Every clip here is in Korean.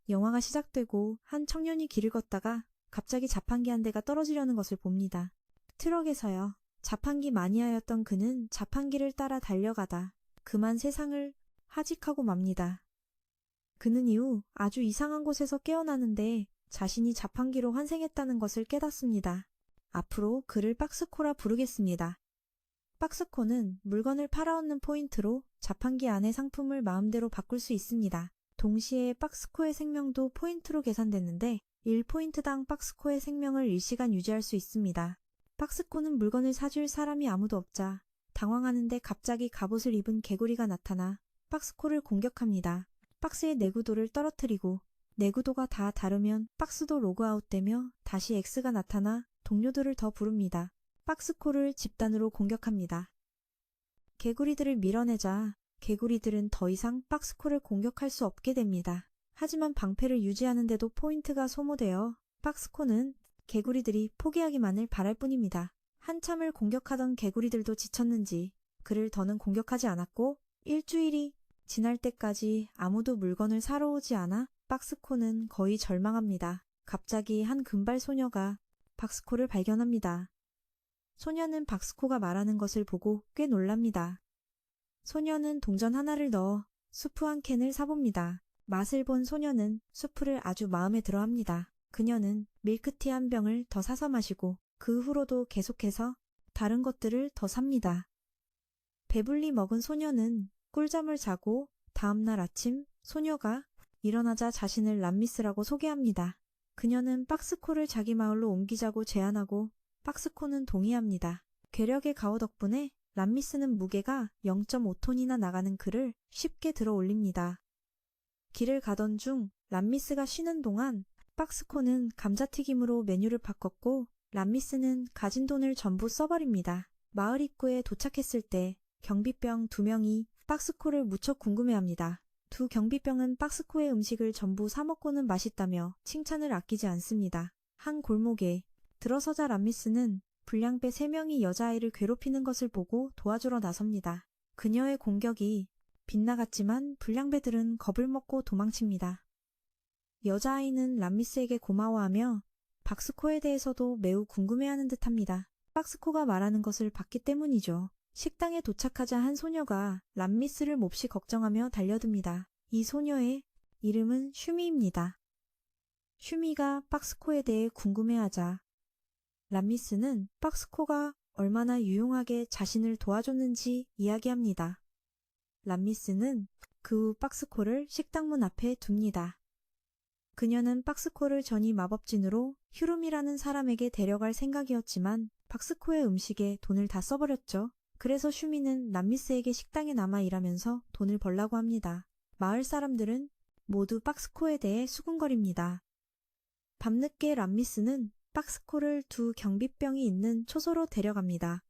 영화가 시작되고 한 청년이 길을 걷다가 갑자기 자판기 한 대가 떨어지려는 것을 봅니다. 트럭에서요. 자판기 마니아였던 그는 자판기를 따라 달려가다 그만 세상을 하직하고 맙니다. 그는 이후 아주 이상한 곳에서 깨어나는데 자신이 자판기로 환생했다는 것을 깨닫습니다. 앞으로 그를 박스코라 부르겠습니다. 박스코는 물건을 팔아얻는 포인트로 자판기 안의 상품을 마음대로 바꿀 수 있습니다. 동시에 박스코의 생명도 포인트로 계산됐는데 1포인트당 박스코의 생명을 1시간 유지할 수 있습니다. 박스코는 물건을 사줄 사람이 아무도 없자 당황하는데 갑자기 갑옷을 입은 개구리가 나타나 박스코를 공격합니다. 박스의 내구도를 떨어뜨리고 내구도가 다 다르면 박스도 로그아웃되며 다시 X가 나타나 동료들을 더 부릅니다. 박스코를 집단으로 공격합니다. 개구리들을 밀어내자 개구리들은 더 이상 박스코를 공격할 수 없게 됩니다. 하지만 방패를 유지하는데도 포인트가 소모되어 박스코는 개구리들이 포기하기만을 바랄 뿐입니다. 한참을 공격하던 개구리들도 지쳤는지 그를 더는 공격하지 않았고 일주일이 지날 때까지 아무도 물건을 사러 오지 않아 박스코는 거의 절망합니다. 갑자기 한 금발 소녀가 박스코를 발견합니다. 소녀는 박스코가 말하는 것을 보고 꽤 놀랍니다. 소녀는 동전 하나를 넣어 수프 한 캔을 사봅니다. 맛을 본 소녀는 수프를 아주 마음에 들어합니다. 그녀는 밀크티 한 병을 더 사서 마시고 그 후로도 계속해서 다른 것들을 더 삽니다. 배불리 먹은 소녀는 꿀잠을 자고 다음날 아침 소녀가 일어나자 자신을 람미스라고 소개합니다. 그녀는 박스코를 자기 마을로 옮기자고 제안하고 박스코는 동의합니다. 괴력의 가오 덕분에 람미스는 무게가 0.5톤이나 나가는 그를 쉽게 들어 올립니다. 길을 가던 중 람미스가 쉬는 동안 박스코는 감자튀김으로 메뉴를 바꿨고 람미스는 가진 돈을 전부 써버립니다. 마을 입구에 도착했을 때 경비병 2명이 박스코를 무척 궁금해합니다. 두 경비병은 박스코의 음식을 전부 사먹고는 맛있다며 칭찬을 아끼지 않습니다. 한 골목에 들어서자 람미스는 불량배 3명이 여자아이를 괴롭히는 것을 보고 도와주러 나섭니다. 그녀의 공격이 빗나갔지만 불량배들은 겁을 먹고 도망칩니다. 여자아이는 람미스에게 고마워하며 박스코에 대해서도 매우 궁금해하는 듯합니다. 박스코가 말하는 것을 봤기 때문이죠. 식당에 도착하자 한 소녀가 람미스를 몹시 걱정하며 달려듭니다. 이 소녀의 이름은 슈미입니다. 슈미가 박스코에 대해 궁금해하자 람미스는 박스코가 얼마나 유용하게 자신을 도와줬는지 이야기합니다. 람미스는 그 후 박스코를 식당 문 앞에 둡니다. 그녀는 박스코를 전이 마법진으로 휴룸이라는 사람에게 데려갈 생각이었지만 박스코의 음식에 돈을 다 써버렸죠. 그래서 슈미는 람미스에게 식당에 남아 일하면서 돈을 벌라고 합니다. 마을 사람들은 모두 박스코에 대해 수군거립니다. 밤늦게 람미스는 박스코를 두 경비병이 있는 초소로 데려갑니다.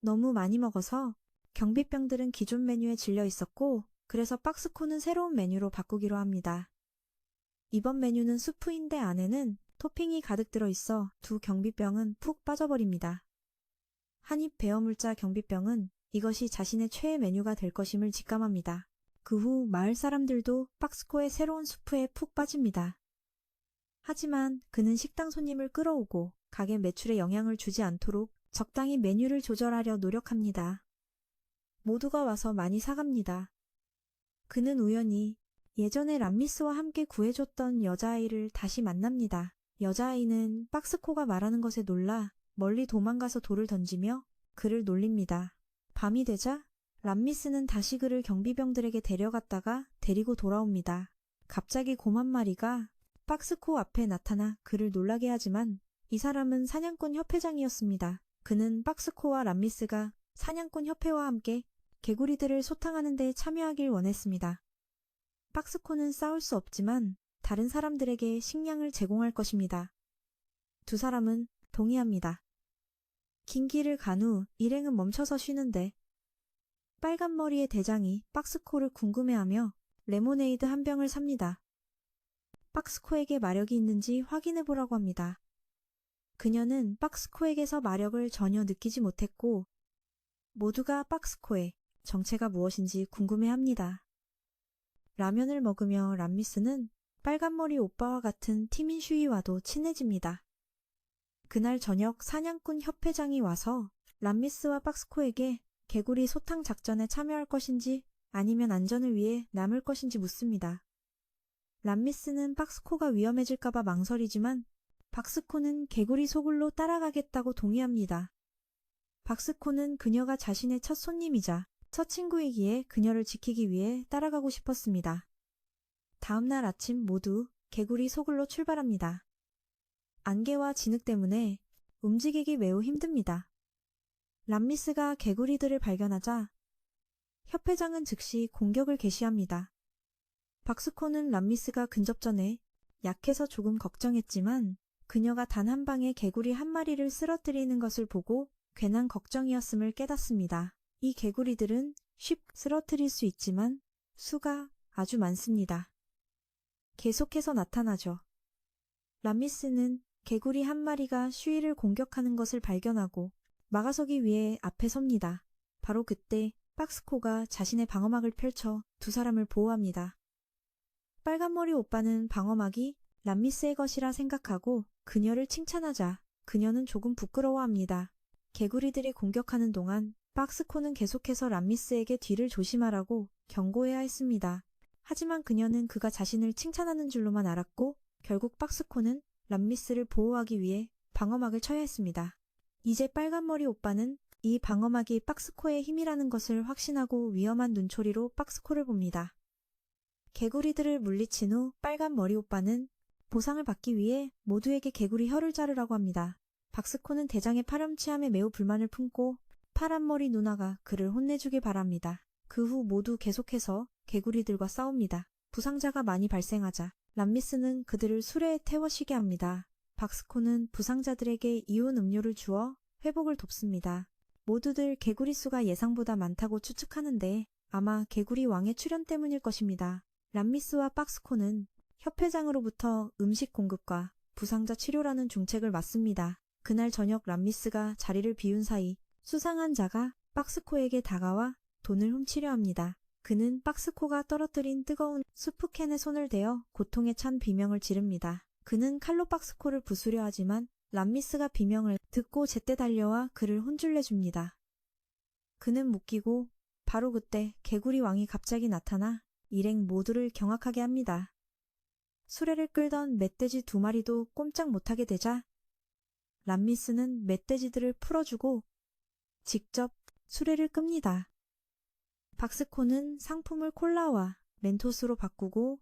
너무 많이 먹어서 경비병들은 기존 메뉴에 질려 있었고 그래서 박스코는 새로운 메뉴로 바꾸기로 합니다. 이번 메뉴는 수프인데 안에는 토핑이 가득 들어있어 두 경비병은 푹 빠져버립니다. 한입 베어물자 경비병은 이것이 자신의 최애 메뉴가 될 것임을 직감합니다. 그 후 마을 사람들도 박스코의 새로운 수프에 푹 빠집니다. 하지만 그는 식당 손님을 끌어오고 가게 매출에 영향을 주지 않도록 적당히 메뉴를 조절하려 노력합니다. 모두가 와서 많이 사갑니다. 그는 우연히 예전에 람미스와 함께 구해줬던 여자아이를 다시 만납니다. 여자아이는 박스코가 말하는 것에 놀라 멀리 도망가서 돌을 던지며 그를 놀립니다. 밤이 되자 람미스는 다시 그를 경비병들에게 데려갔다가 데리고 돌아옵니다. 갑자기 곰 한 마리가 박스코 앞에 나타나 그를 놀라게 하지만 이 사람은 사냥꾼 협회장이었습니다. 그는 박스코와 람미스가 사냥꾼 협회와 함께 개구리들을 소탕하는 데 참여하길 원했습니다. 박스코는 싸울 수 없지만 다른 사람들에게 식량을 제공할 것입니다. 두 사람은 동의합니다. 긴 길을 간 후 일행은 멈춰서 쉬는데 빨간 머리의 대장이 박스코를 궁금해하며 레모네이드 한 병을 삽니다. 박스코에게 마력이 있는지 확인해보라고 합니다. 그녀는 박스코에게서 마력을 전혀 느끼지 못했고 모두가 박스코의 정체가 무엇인지 궁금해합니다. 라면을 먹으며 람미스는 빨간머리 오빠와 같은 티민 슈이와도 친해집니다. 그날 저녁 사냥꾼 협회장이 와서 람미스와 박스코에게 개구리 소탕 작전에 참여할 것인지 아니면 안전을 위해 남을 것인지 묻습니다. 람미스는 박스코가 위험해질까봐 망설이지만 박스코는 개구리 소굴로 따라가겠다고 동의합니다. 박스코는 그녀가 자신의 첫 손님이자 첫 친구이기에 그녀를 지키기 위해 따라가고 싶었습니다. 다음날 아침 모두 개구리 소굴로 출발합니다. 안개와 진흙 때문에 움직이기 매우 힘듭니다. 람미스가 개구리들을 발견하자 협회장은 즉시 공격을 개시합니다. 박스코는 람미스가 근접 전에 약해서 조금 걱정했지만 그녀가 단 한 방에 개구리 한 마리를 쓰러뜨리는 것을 보고 괜한 걱정이었음을 깨닫습니다. 이 개구리들은 쉽게 쓰러뜨릴 수 있지만 수가 아주 많습니다. 계속해서 나타나죠. 람미스는 개구리 한 마리가 슈이를 공격하는 것을 발견하고 막아서기 위해 앞에 섭니다. 바로 그때 박스코가 자신의 방어막을 펼쳐 두 사람을 보호합니다. 빨간머리 오빠는 방어막이 람미스의 것이라 생각하고 그녀를 칭찬하자 그녀는 조금 부끄러워합니다. 개구리들이 공격하는 동안 박스코는 계속해서 람미스에게 뒤를 조심하라고 경고해야 했습니다. 하지만 그녀는 그가 자신을 칭찬하는 줄로만 알았고 결국 박스코는 람미스를 보호하기 위해 방어막을 쳐야 했습니다. 이제 빨간머리 오빠는 이 방어막이 박스코의 힘이라는 것을 확신하고 위험한 눈초리로 박스코를 봅니다. 개구리들을 물리친 후 빨간머리 오빠는 보상을 받기 위해 모두에게 개구리 혀를 자르라고 합니다. 박스코는 대장의 파렴치함에 매우 불만을 품고 파란머리 누나가 그를 혼내주길 바랍니다. 그 후 모두 계속해서 개구리들과 싸웁니다. 부상자가 많이 발생하자 람미스는 그들을 수레에 태워 쉬게 합니다. 박스코는 부상자들에게 이온 음료를 주어 회복을 돕습니다. 모두들 개구리 수가 예상보다 많다고 추측하는데 아마 개구리 왕의 출현 때문일 것입니다. 람미스와 박스코는 협회장으로부터 음식 공급과 부상자 치료라는 중책을 맡습니다. 그날 저녁 람미스가 자리를 비운 사이 수상한 자가 박스코에게 다가와 돈을 훔치려 합니다. 그는 박스코가 떨어뜨린 뜨거운 수프캔에 손을 대어 고통에 찬 비명을 지릅니다. 그는 칼로 박스코를 부수려 하지만 람미스가 비명을 듣고 제때 달려와 그를 혼쭐내줍니다. 그는 묶이고 바로 그때 개구리 왕이 갑자기 나타나 일행 모두를 경악하게 합니다. 수레를 끌던 멧돼지 2마리도 꼼짝 못하게 되자 람미스는 멧돼지들을 풀어주고 직접 수레를 끕니다. 박스코는 상품을 콜라와 멘토스로 바꾸고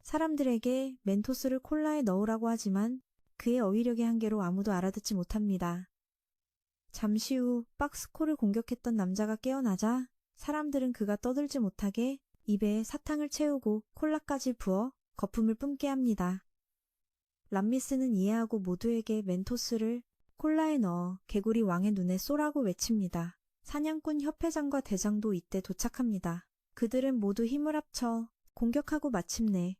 사람들에게 멘토스를 콜라에 넣으라고 하지만 그의 어휘력의 한계로 아무도 알아듣지 못합니다. 잠시 후 박스코를 공격했던 남자가 깨어나자 사람들은 그가 떠들지 못하게 입에 사탕을 채우고 콜라까지 부어 거품을 뿜게 합니다. 람미스는 이해하고 모두에게 멘토스를 콜라에 넣어 개구리 왕의 눈에 쏘라고 외칩니다. 사냥꾼 협회장과 대장도 이때 도착합니다. 그들은 모두 힘을 합쳐 공격하고 마침내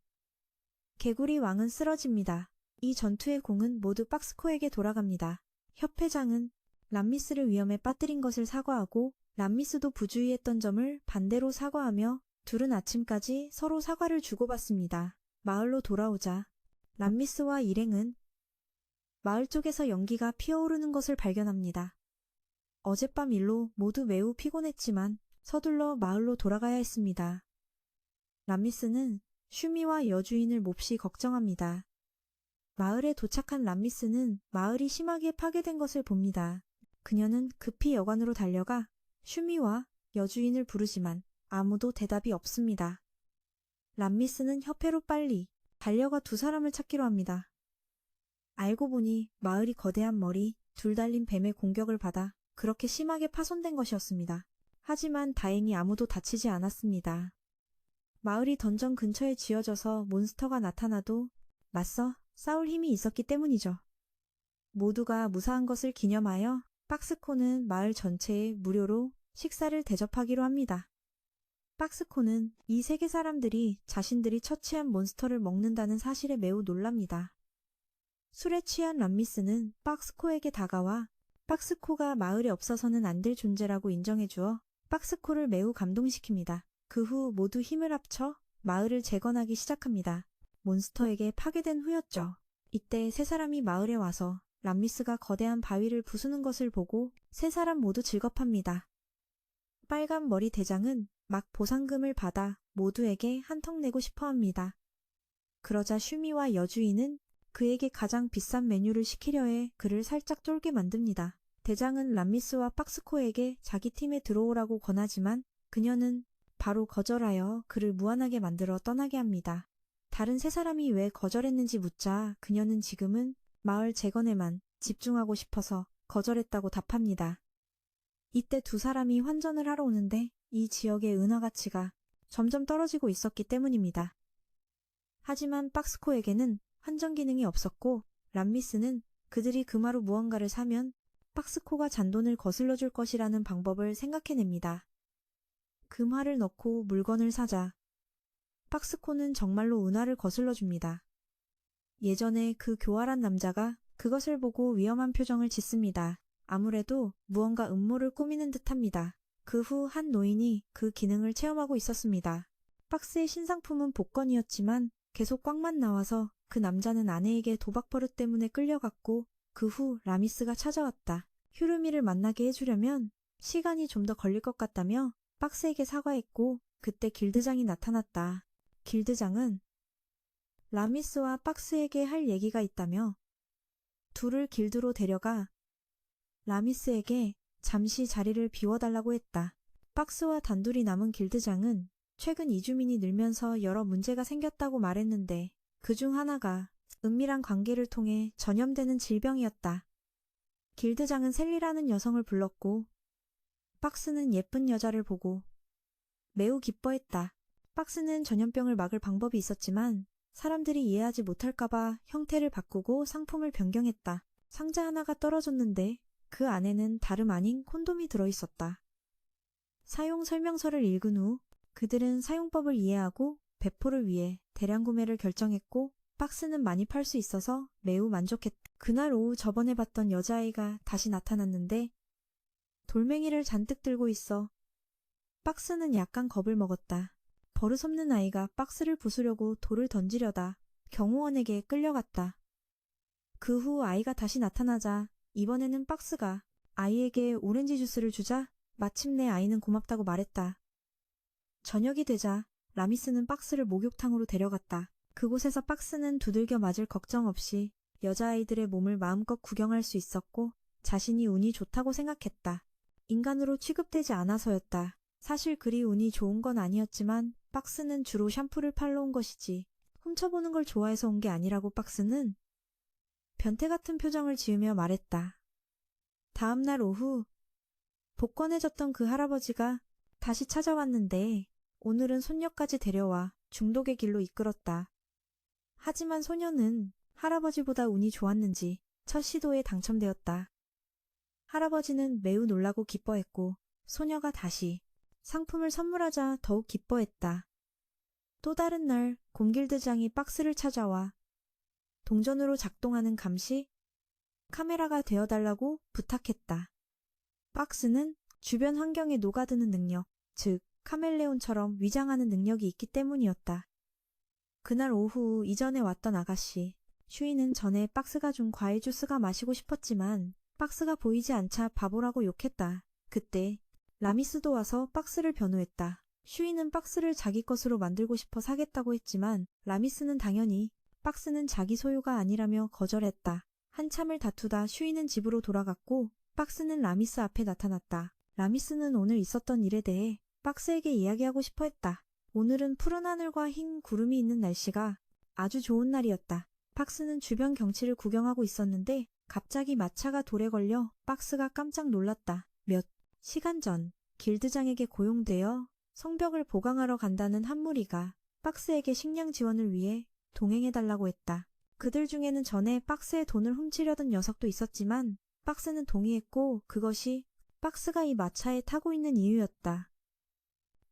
개구리 왕은 쓰러집니다. 이 전투의 공은 모두 박스코에게 돌아갑니다. 협회장은 람미스를 위험에 빠뜨린 것을 사과하고 람미스도 부주의했던 점을 반대로 사과하며 둘은 아침까지 서로 사과를 주고받습니다. 마을로 돌아오자 람미스와 일행은 마을 쪽에서 연기가 피어오르는 것을 발견합니다. 어젯밤 일로 모두 매우 피곤했지만 서둘러 마을로 돌아가야 했습니다. 람미스는 슈미와 여주인을 몹시 걱정합니다. 마을에 도착한 람미스는 마을이 심하게 파괴된 것을 봅니다. 그녀는 급히 여관으로 달려가 슈미와 여주인을 부르지만 아무도 대답이 없습니다. 람미스는 협회로 빨리 달려가 두 사람을 찾기로 합니다. 알고 보니 마을이 거대한 머리, 둘 달린 뱀의 공격을 받아 그렇게 심하게 파손된 것이었습니다. 하지만 다행히 아무도 다치지 않았습니다. 마을이 던전 근처에 지어져서 몬스터가 나타나도 맞서 싸울 힘이 있었기 때문이죠. 모두가 무사한 것을 기념하여 박스코는 마을 전체에 무료로 식사를 대접하기로 합니다. 박스코는 이 세계 사람들이 자신들이 처치한 몬스터를 먹는다는 사실에 매우 놀랍니다. 술에 취한 람미스는 박스코에게 다가와 박스코가 마을에 없어서는 안 될 존재라고 인정해주어 박스코를 매우 감동시킵니다. 그 후 모두 힘을 합쳐 마을을 재건하기 시작합니다. 몬스터에게 파괴된 후였죠. 이때 세 사람이 마을에 와서 람미스가 거대한 바위를 부수는 것을 보고 세 사람 모두 즐겁합니다. 빨간 머리 대장은 막 보상금을 받아 모두에게 한턱 내고 싶어 합니다. 그러자 슈미와 여주인은 그에게 가장 비싼 메뉴를 시키려 해 그를 살짝 쫄게 만듭니다. 대장은 람미스와 박스코에게 자기 팀에 들어오라고 권하지만 그녀는 바로 거절하여 그를 무안하게 만들어 떠나게 합니다. 다른 세 사람이 왜 거절했는지 묻자 그녀는 지금은 마을 재건에만 집중하고 싶어서 거절했다고 답합니다. 이때 두 사람이 환전을 하러 오는데 이 지역의 은화 가치가 점점 떨어지고 있었기 때문입니다. 하지만 박스코에게는 환전 기능이 없었고 람미스는 그들이 금화로 무언가를 사면 박스코가 잔돈을 거슬러 줄 것이라는 방법을 생각해냅니다. 금화를 넣고 물건을 사자 박스코는 정말로 은화를 거슬러 줍니다. 예전에 그 교활한 남자가 그것을 보고 위험한 표정을 짓습니다. 아무래도 무언가 음모를 꾸미는 듯합니다. 그 후 한 노인이 그 기능을 체험하고 있었습니다. 박스의 신상품은 복권이었지만 계속 꽝만 나와서 그 남자는 아내에게 도박 버릇 때문에 끌려갔고 그 후 라미스가 찾아왔다. 휴르미를 만나게 해주려면 시간이 좀 더 걸릴 것 같다며 박스에게 사과했고 그때 길드장이 나타났다. 길드장은 라미스와 박스에게 할 얘기가 있다며 둘을 길드로 데려가 라미스에게 잠시 자리를 비워달라고 했다. 박스와 단둘이 남은 길드장은 최근 이주민이 늘면서 여러 문제가 생겼다고 말했는데 그중 하나가 은밀한 관계를 통해 전염되는 질병이었다. 길드장은 셀리라는 여성을 불렀고 박스는 예쁜 여자를 보고 매우 기뻐했다. 박스는 전염병을 막을 방법이 있었지만 사람들이 이해하지 못할까봐 형태를 바꾸고 상품을 변경했다. 상자 하나가 떨어졌는데 그 안에는 다름 아닌 콘돔이 들어있었다. 사용 설명서를 읽은 후 그들은 사용법을 이해하고 배포를 위해 대량 구매를 결정했고 박스는 많이 팔 수 있어서 매우 만족했다. 그날 오후 저번에 봤던 여자아이가 다시 나타났는데 돌멩이를 잔뜩 들고 있어 박스는 약간 겁을 먹었다. 버릇없는 아이가 박스를 부수려고 돌을 던지려다 경호원에게 끌려갔다. 그 후 아이가 다시 나타나자 이번에는 박스가 아이에게 오렌지 주스를 주자 마침내 아이는 고맙다고 말했다. 저녁이 되자 라미스는 박스를 목욕탕으로 데려갔다. 그곳에서 박스는 두들겨 맞을 걱정 없이 여자아이들의 몸을 마음껏 구경할 수 있었고 자신이 운이 좋다고 생각했다. 인간으로 취급되지 않아서였다. 사실 그리 운이 좋은 건 아니었지만 박스는 주로 샴푸를 팔러 온 것이지 훔쳐보는 걸 좋아해서 온 게 아니라고 박스는 변태 같은 표정을 지으며 말했다. 다음 날 오후 복권해졌던 그 할아버지가 다시 찾아왔는데 오늘은 손녀까지 데려와 중독의 길로 이끌었다. 하지만 소녀는 할아버지보다 운이 좋았는지 첫 시도에 당첨되었다. 할아버지는 매우 놀라고 기뻐했고 소녀가 다시 상품을 선물하자 더욱 기뻐했다. 또 다른 날 곰길드장이 박스를 찾아와 동전으로 작동하는 감시 카메라가 되어달라고 부탁했다. 박스는 주변 환경에 녹아드는 능력, 즉 카멜레온처럼 위장하는 능력이 있기 때문이었다. 그날 오후 이전에 왔던 아가씨, 슈이는 전에 박스가 준 과일 주스가 마시고 싶었지만 박스가 보이지 않자 바보라고 욕했다. 그때 라미스도 와서 박스를 변호했다. 슈이는 박스를 자기 것으로 만들고 싶어 사겠다고 했지만 라미스는 당연히 박스는 자기 소유가 아니라며 거절했다. 한참을 다투다 슈이는 집으로 돌아갔고 박스는 라미스 앞에 나타났다. 라미스는 오늘 있었던 일에 대해 박스에게 이야기하고 싶어 했다. 오늘은 푸른 하늘과 흰 구름이 있는 날씨가 아주 좋은 날이었다. 박스는 주변 경치를 구경하고 있었는데 갑자기 마차가 돌에 걸려 박스가 깜짝 놀랐다. 몇 시간 전 길드장에게 고용되어 성벽을 보강하러 간다는 한 무리가 박스에게 식량 지원을 위해 동행해달라고 했다. 그들 중에는 전에 박스의 돈을 훔치려던 녀석도 있었지만 박스는 동의했고 그것이 박스가 이 마차에 타고 있는 이유였다.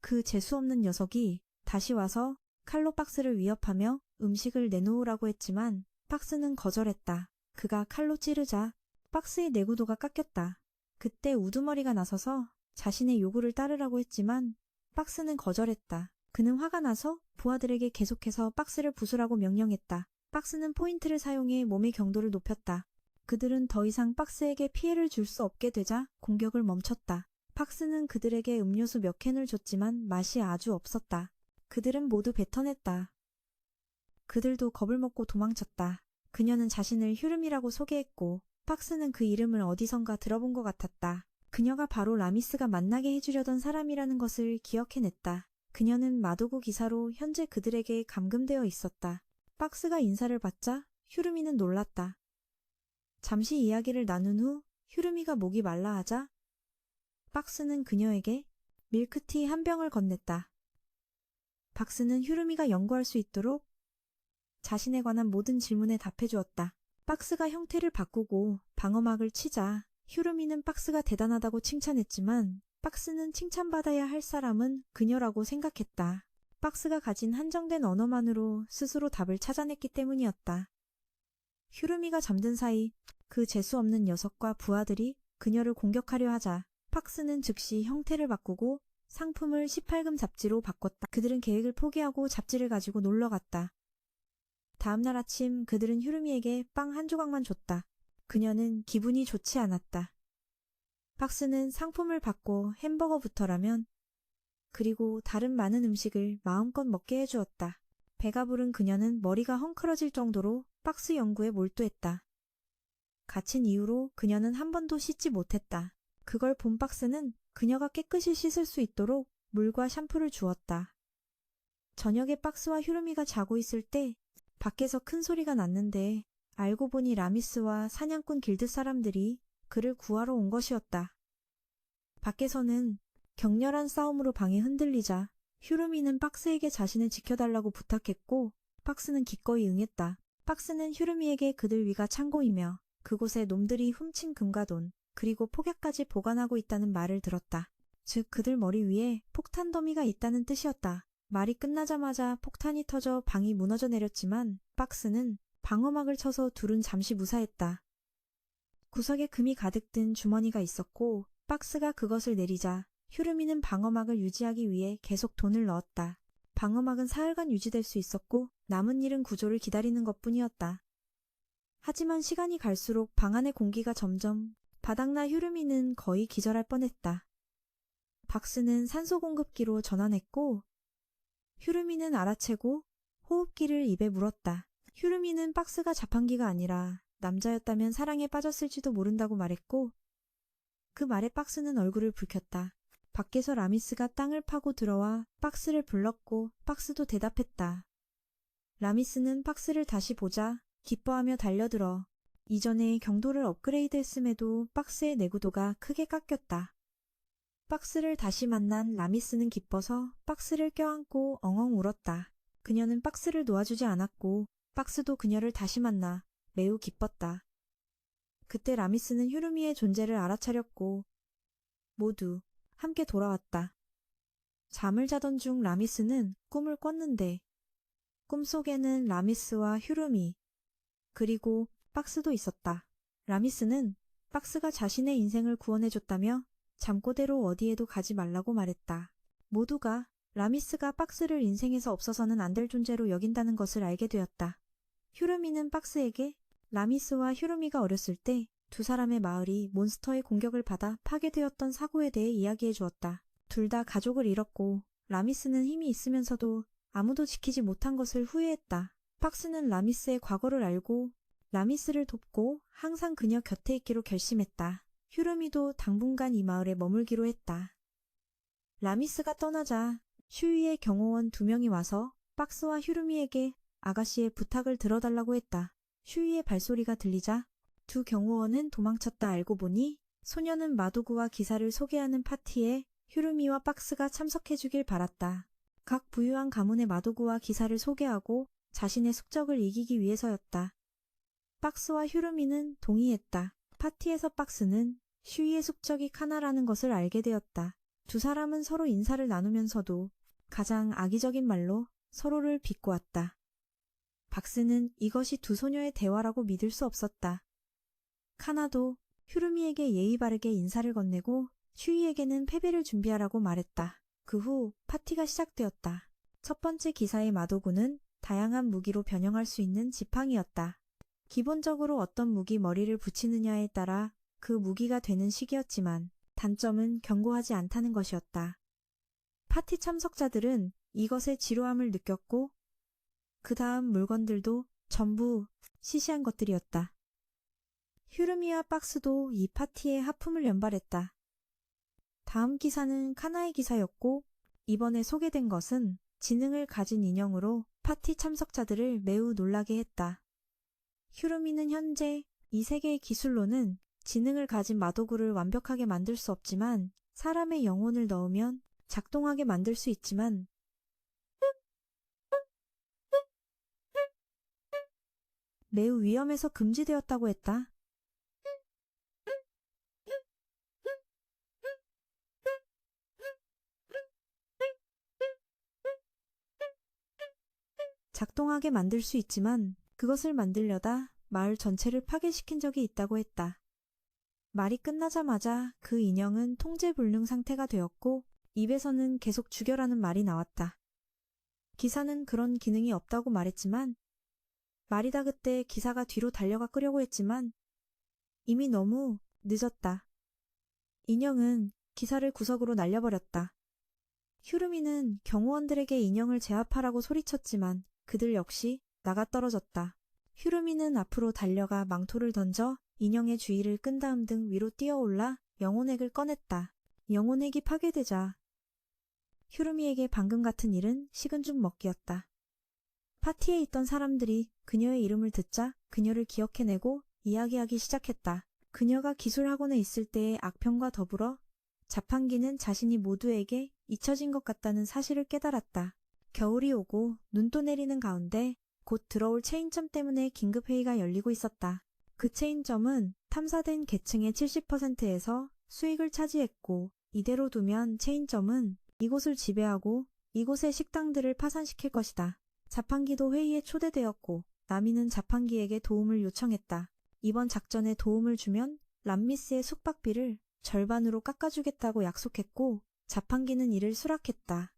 그 재수없는 녀석이 다시 와서 칼로 박스를 위협하며 음식을 내놓으라고 했지만 박스는 거절했다. 그가 칼로 찌르자 박스의 내구도가 깎였다. 그때 우두머리가 나서서 자신의 요구를 따르라고 했지만 박스는 거절했다. 그는 화가 나서 부하들에게 계속해서 박스를 부수라고 명령했다. 박스는 포인트를 사용해 몸의 경도를 높였다. 그들은 더 이상 박스에게 피해를 줄 수 없게 되자 공격을 멈췄다. 박스는 그들에게 음료수 몇 캔을 줬지만 맛이 아주 없었다. 그들은 모두 뱉어냈다. 그들도 겁을 먹고 도망쳤다. 그녀는 자신을 휴름이라고 소개했고 박스는 그 이름을 어디선가 들어본 것 같았다. 그녀가 바로 라미스가 만나게 해주려던 사람이라는 것을 기억해냈다. 그녀는 마도구 기사로 현재 그들에게 감금되어 있었다. 박스가 인사를 받자 휴름이는 놀랐다. 잠시 이야기를 나눈 후 휴름이가 목이 말라 하자 박스는 그녀에게 밀크티 한 병을 건넸다. 박스는 휴름이가 연구할 수 있도록 자신에 관한 모든 질문에 답해주었다. 박스가 형태를 바꾸고 방어막을 치자 휴름이는 박스가 대단하다고 칭찬했지만 박스는 칭찬받아야 할 사람은 그녀라고 생각했다. 박스가 가진 한정된 언어만으로 스스로 답을 찾아냈기 때문이었다. 휴름이가 잠든 사이 그 재수없는 녀석과 부하들이 그녀를 공격하려 하자 박스는 즉시 형태를 바꾸고 상품을 18금 잡지로 바꿨다. 그들은 계획을 포기하고 잡지를 가지고 놀러 갔다. 다음날 아침 그들은 휴름이에게 빵 한 조각만 줬다. 그녀는 기분이 좋지 않았다. 박스는 상품을 받고 햄버거부터 라면 그리고 다른 많은 음식을 마음껏 먹게 해주었다. 배가 부른 그녀는 머리가 헝클어질 정도로 박스 연구에 몰두했다. 갇힌 이후로 그녀는 한 번도 씻지 못했다. 그걸 본 박스는 그녀가 깨끗이 씻을 수 있도록 물과 샴푸를 주었다. 저녁에 박스와 휴름이가 자고 있을 때 밖에서 큰 소리가 났는데 알고 보니 라미스와 사냥꾼 길드 사람들이 그를 구하러 온 것이었다. 밖에서는 격렬한 싸움으로 방이 흔들리자 휴름이는 박스에게 자신을 지켜달라고 부탁했고 박스는 기꺼이 응했다. 박스는 휴름이에게 그들 위가 창고이며 그곳에 놈들이 훔친 금과 돈 그리고 폭약까지 보관하고 있다는 말을 들었다. 즉 그들 머리 위에 폭탄 더미가 있다는 뜻이었다. 말이 끝나자마자 폭탄이 터져 방이 무너져 내렸지만 박스는 방어막을 쳐서 둘은 잠시 무사했다. 구석에 금이 가득 든 주머니가 있었고 박스가 그것을 내리자 휴름이는 방어막을 유지하기 위해 계속 돈을 넣었다. 방어막은 사흘간 유지될 수 있었고 남은 일은 구조를 기다리는 것뿐이었다. 하지만 시간이 갈수록 방 안의 공기가 점점 바닥나 휴름이는 거의 기절할 뻔했다. 박스는 산소 공급기로 전환했고 휴름이는 알아채고 호흡기를 입에 물었다. 휴름이는 박스가 자판기가 아니라 남자였다면 사랑에 빠졌을지도 모른다고 말했고 그 말에 박스는 얼굴을 붉혔다. 밖에서 라미스가 땅을 파고 들어와 박스를 불렀고 박스도 대답했다. 라미스는 박스를 다시 보자 기뻐하며 달려들어 이전에 경도를 업그레이드했음에도 박스의 내구도가 크게 깎였다. 박스를 다시 만난 라미스는 기뻐서 박스를 껴안고 엉엉 울었다. 그녀는 박스를 놓아주지 않았고 박스도 그녀를 다시 만나 매우 기뻤다. 그때 라미스는 휴름이의 존재를 알아차렸고 모두 함께 돌아왔다. 잠을 자던 중 라미스는 꿈을 꿨는데 꿈속에는 라미스와 휴름이 그리고 박스도 있었다. 라미스는 박스가 자신의 인생을 구원해줬다며 잠꼬대로 어디에도 가지 말라고 말했다. 모두가 라미스가 박스를 인생에서 없어서는 안 될 존재로 여긴다는 것을 알게 되었다. 휴름이는 박스에게 라미스와 휴름이가 어렸을 때 두 사람의 마을이 몬스터의 공격을 받아 파괴되었던 사고에 대해 이야기해 주었다. 둘 다 가족을 잃었고 라미스는 힘이 있으면서도 아무도 지키지 못한 것을 후회했다. 박스는 라미스의 과거를 알고 라미스를 돕고 항상 그녀 곁에 있기로 결심했다. 휴름이도 당분간 이 마을에 머물기로 했다. 라미스가 떠나자 슈위의 경호원 2명이 와서 박스와 휴름이에게 아가씨의 부탁을 들어달라고 했다. 슈위의 발소리가 들리자 두 경호원은 도망쳤다. 알고 보니 소녀는 마도구와 기사를 소개하는 파티에 휴름이와 박스가 참석해주길 바랐다. 각 부유한 가문의 마도구와 기사를 소개하고 자신의 숙적을 이기기 위해서였다. 박스와 휴름이는 동의했다. 파티에서 박스는 슈이의 숙적이 카나라는 것을 알게 되었다. 두 사람은 서로 인사를 나누면서도 가장 악의적인 말로 서로를 비꼬았다. 박스는 이것이 두 소녀의 대화라고 믿을 수 없었다. 카나도 휴름이에게 예의 바르게 인사를 건네고 슈이에게는 패배를 준비하라고 말했다. 그 후 파티가 시작되었다. 첫 번째 기사의 마도구는 다양한 무기로 변형할 수 있는 지팡이였다. 기본적으로 어떤 무기 머리를 붙이느냐에 따라 그 무기가 되는 식이었지만 단점은 견고하지 않다는 것이었다. 파티 참석자들은 이것의 지루함을 느꼈고 그 다음 물건들도 전부 시시한 것들이었다. 휴르미와 박스도 이 파티에 하품을 연발했다. 다음 기사는 카나의 기사였고 이번에 소개된 것은 지능을 가진 인형으로 파티 참석자들을 매우 놀라게 했다. 휴르미는 현재 이 세계의 기술로는 지능을 가진 마도구를 완벽하게 만들 수 없지만 사람의 영혼을 넣으면 작동하게 만들 수 있지만 매우 위험해서 금지되었다고 했다. 작동하게 만들 수 있지만 그것을 만들려다 마을 전체를 파괴시킨 적이 있다고 했다. 말이 끝나자마자 그 인형은 통제불능 상태가 되었고 입에서는 계속 죽여라는 말이 나왔다. 기사는 그런 기능이 없다고 말했지만 말이다 그때 기사가 뒤로 달려가 끄려고 했지만 이미 너무 늦었다. 인형은 기사를 구석으로 날려버렸다. 휴르미는 경호원들에게 인형을 제압하라고 소리쳤지만 그들 역시 나가 떨어졌다. 휴르미는 앞으로 달려가 망토를 던져 인형의 주위를 끈 다음 등 위로 뛰어올라 영혼액을 꺼냈다. 영혼액이 파괴되자 휴르미에게 방금 같은 일은 식은 죽 먹기였다. 파티에 있던 사람들이 그녀의 이름을 듣자 그녀를 기억해내고 이야기하기 시작했다. 그녀가 기술학원에 있을 때의 악평과 더불어 자판기는 자신이 모두에게 잊혀진 것 같다는 사실을 깨달았다. 겨울이 오고 눈도 내리는 가운데 곧 들어올 체인점 때문에 긴급회의가 열리고 있었다. 그 체인점은 탐사된 계층의 70%에서 수익을 차지했고 이대로 두면 체인점은 이곳을 지배하고 이곳의 식당들을 파산시킬 것이다. 자판기도 회의에 초대되었고 나미는 자판기에게 도움을 요청했다. 이번 작전에 도움을 주면 람미스의 숙박비를 절반으로 깎아주겠다고 약속했고 자판기는 이를 수락했다.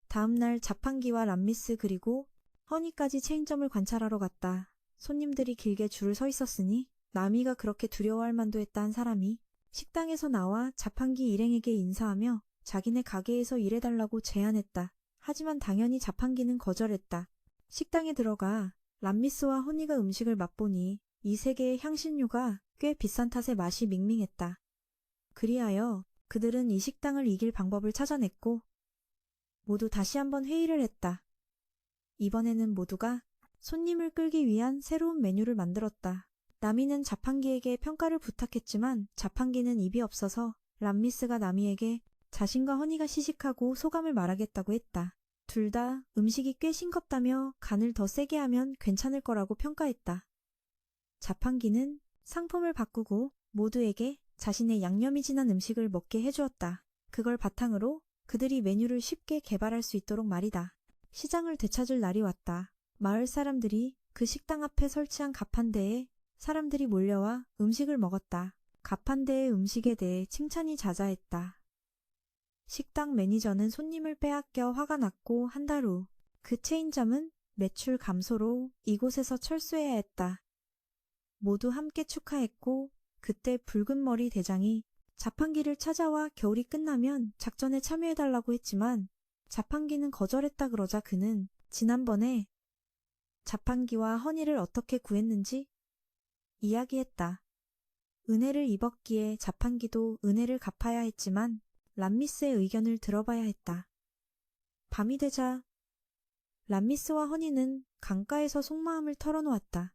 다음 날 자판기와 람미스 그리고 허니까지 체인점을 관찰하러 갔다. 손님들이 길게 줄을 서 있었으니 나미가 그렇게 두려워할 만도 했다 한 사람이 식당에서 나와 자판기 일행에게 인사하며 자기네 가게에서 일해달라고 제안했다. 하지만 당연히 자판기는 거절했다. 식당에 들어가 람미스와 허니가 음식을 맛보니 이 세계의 향신료가 꽤 비싼 탓에 맛이 밍밍했다. 그리하여 그들은 이 식당을 이길 방법을 찾아냈고 모두 다시 한번 회의를 했다. 이번에는 모두가 손님을 끌기 위한 새로운 메뉴를 만들었다. 나미는 자판기에게 평가를 부탁했지만 자판기는 입이 없어서 람미스가 나미에게 자신과 허니가 시식하고 소감을 말하겠다고 했다. 둘 다 음식이 꽤 싱겁다며 간을 더 세게 하면 괜찮을 거라고 평가했다. 자판기는 상품을 바꾸고 모두에게 자신의 양념이 진한 음식을 먹게 해주었다. 그걸 바탕으로 그들이 메뉴를 쉽게 개발할 수 있도록 말이다. 시장을 되찾을 날이 왔다. 마을 사람들이 그 식당 앞에 설치한 가판대에 사람들이 몰려와 음식을 먹었다. 가판대의 음식에 대해 칭찬이 자자했다. 식당 매니저는 손님을 빼앗겨 화가 났고 한 달 후 그 체인점은 매출 감소로 이곳에서 철수해야 했다. 모두 함께 축하했고 그때 붉은 머리 대장이 자판기를 찾아와 겨울이 끝나면 작전에 참여해달라고 했지만 자판기는 거절했다 그러자 그는 지난번에 자판기와 허니를 어떻게 구했는지 이야기했다. 은혜를 입었기에 자판기도 은혜를 갚아야 했지만 람미스의 의견을 들어봐야 했다. 밤이 되자 람미스와 허니는 강가에서 속마음을 털어놓았다.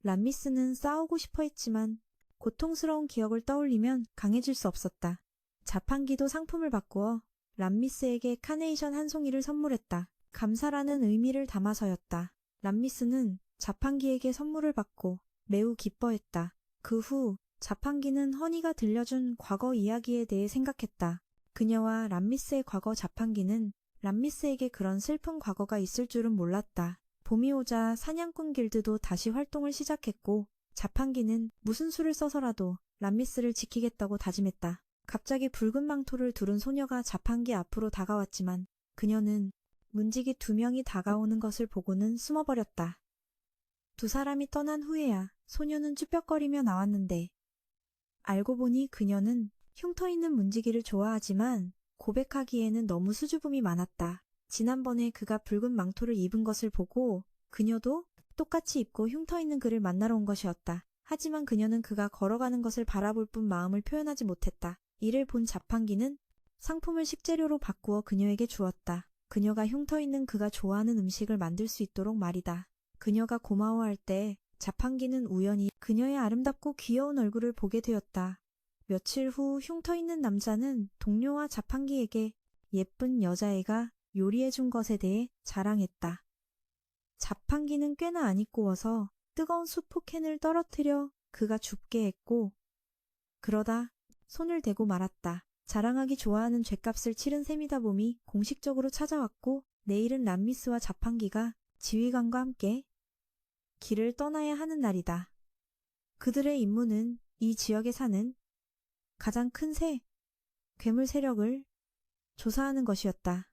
람미스는 싸우고 싶어 했지만 고통스러운 기억을 떠올리면 강해질 수 없었다. 자판기도 상품을 바꾸어 람미스에게 카네이션 한 송이를 선물했다. 감사라는 의미를 담아서였다. 람미스는 자판기에게 선물을 받고 매우 기뻐했다. 그 후 자판기는 허니가 들려준 과거 이야기에 대해 생각했다. 그녀와 람미스의 과거 자판기는 람미스에게 그런 슬픈 과거가 있을 줄은 몰랐다. 봄이 오자 사냥꾼 길드도 다시 활동을 시작했고 자판기는 무슨 수를 써서라도 람미스를 지키겠다고 다짐했다. 갑자기 붉은 망토를 두른 소녀가 자판기 앞으로 다가왔지만 그녀는 문지기 2명이 다가오는 것을 보고는 숨어버렸다. 2사람이 떠난 후에야 소녀는 쭈뼛거리며 나왔는데 알고 보니 그녀는 흉터 있는 문지기를 좋아하지만 고백하기에는 너무 수줍음이 많았다. 지난번에 그가 붉은 망토를 입은 것을 보고 그녀도 똑같이 입고 흉터 있는 그를 만나러 온 것이었다. 하지만 그녀는 그가 걸어가는 것을 바라볼 뿐 마음을 표현하지 못했다. 이를 본 자판기는 상품을 식재료로 바꾸어 그녀에게 주었다. 그녀가 흉터 있는 그가 좋아하는 음식을 만들 수 있도록 말이다. 그녀가 고마워할 때 자판기는 우연히 그녀의 아름답고 귀여운 얼굴을 보게 되었다. 며칠 후 흉터 있는 남자는 동료와 자판기에게 예쁜 여자애가 요리해준 것에 대해 자랑했다. 자판기는 꽤나 안 이꼬워서 뜨거운 수프캔을 떨어뜨려 그가 죽게 했고 그러다 손을 대고 말았다. 자랑하기 좋아하는 죗값을 치른 셈이다 봄이 공식적으로 찾아왔고 내일은 람미스와 자판기가 지휘관과 함께 길을 떠나야 하는 날이다. 그들의 임무는 이 지역에 사는 가장 큰 괴물 세력을 조사하는 것이었다.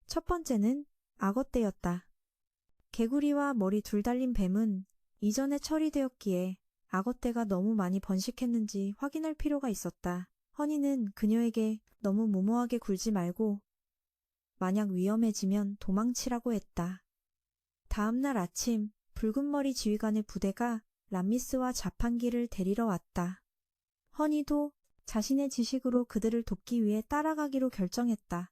첫 번째는 악어떼였다. 개구리와 머리 둘 달린 뱀은 이전에 처리되었기에 악어떼가 너무 많이 번식했는지 확인할 필요가 있었다. 허니는 그녀에게 너무 무모하게 굴지 말고 만약 위험해지면 도망치라고 했다. 다음 날 아침 붉은머리 지휘관의 부대가 람미스와 자판기를 데리러 왔다. 허니도 자신의 지식으로 그들을 돕기 위해 따라가기로 결정했다.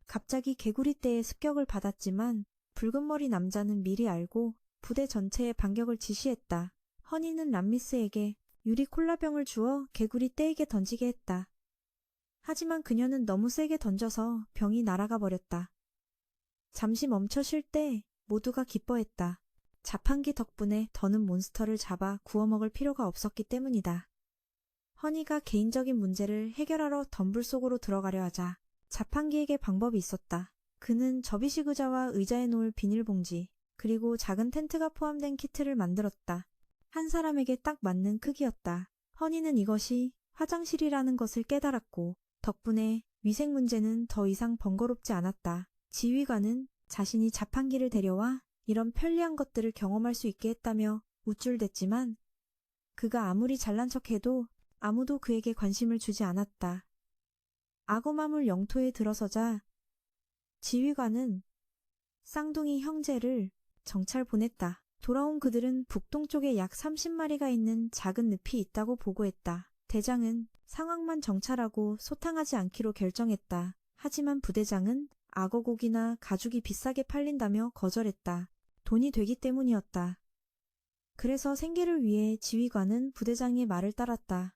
갑자기 개구리떼의 습격을 받았지만 붉은머리 남자는 미리 알고 부대 전체에 반격을 지시했다. 허니는 람미스에게 유리 콜라병을 주어 개구리떼에게 던지게 했다. 하지만 그녀는 너무 세게 던져서 병이 날아가 버렸다. 잠시 멈춰 쉴 때 모두가 기뻐했다. 자판기 덕분에 더는 몬스터를 잡아 구워 먹을 필요가 없었기 때문이다. 허니가 개인적인 문제를 해결하러 덤불 속으로 들어가려 하자 자판기에게 방법이 있었다. 그는 접이식 의자와 의자에 놓을 비닐봉지 그리고 작은 텐트가 포함된 키트를 만들었다. 한 사람에게 딱 맞는 크기였다. 허니는 이것이 화장실이라는 것을 깨달았고 덕분에 위생 문제는 더 이상 번거롭지 않았다. 지휘관은 자신이 자판기를 데려와 이런 편리한 것들을 경험할 수 있게 했다며 우쭐댔지만 그가 아무리 잘난 척해도 아무도 그에게 관심을 주지 않았다. 악어마물 영토에 들어서자 지휘관은 쌍둥이 형제를 정찰 보냈다. 돌아온 그들은 북동쪽에 약 30마리가 있는 작은 늪이 있다고 보고했다. 대장은 상황만 정찰하고 소탕하지 않기로 결정했다. 하지만 부대장은 악어고기나 가죽이 비싸게 팔린다며 거절했다. 돈이 되기 때문이었다. 그래서 생계를 위해 지휘관은 부대장의 말을 따랐다.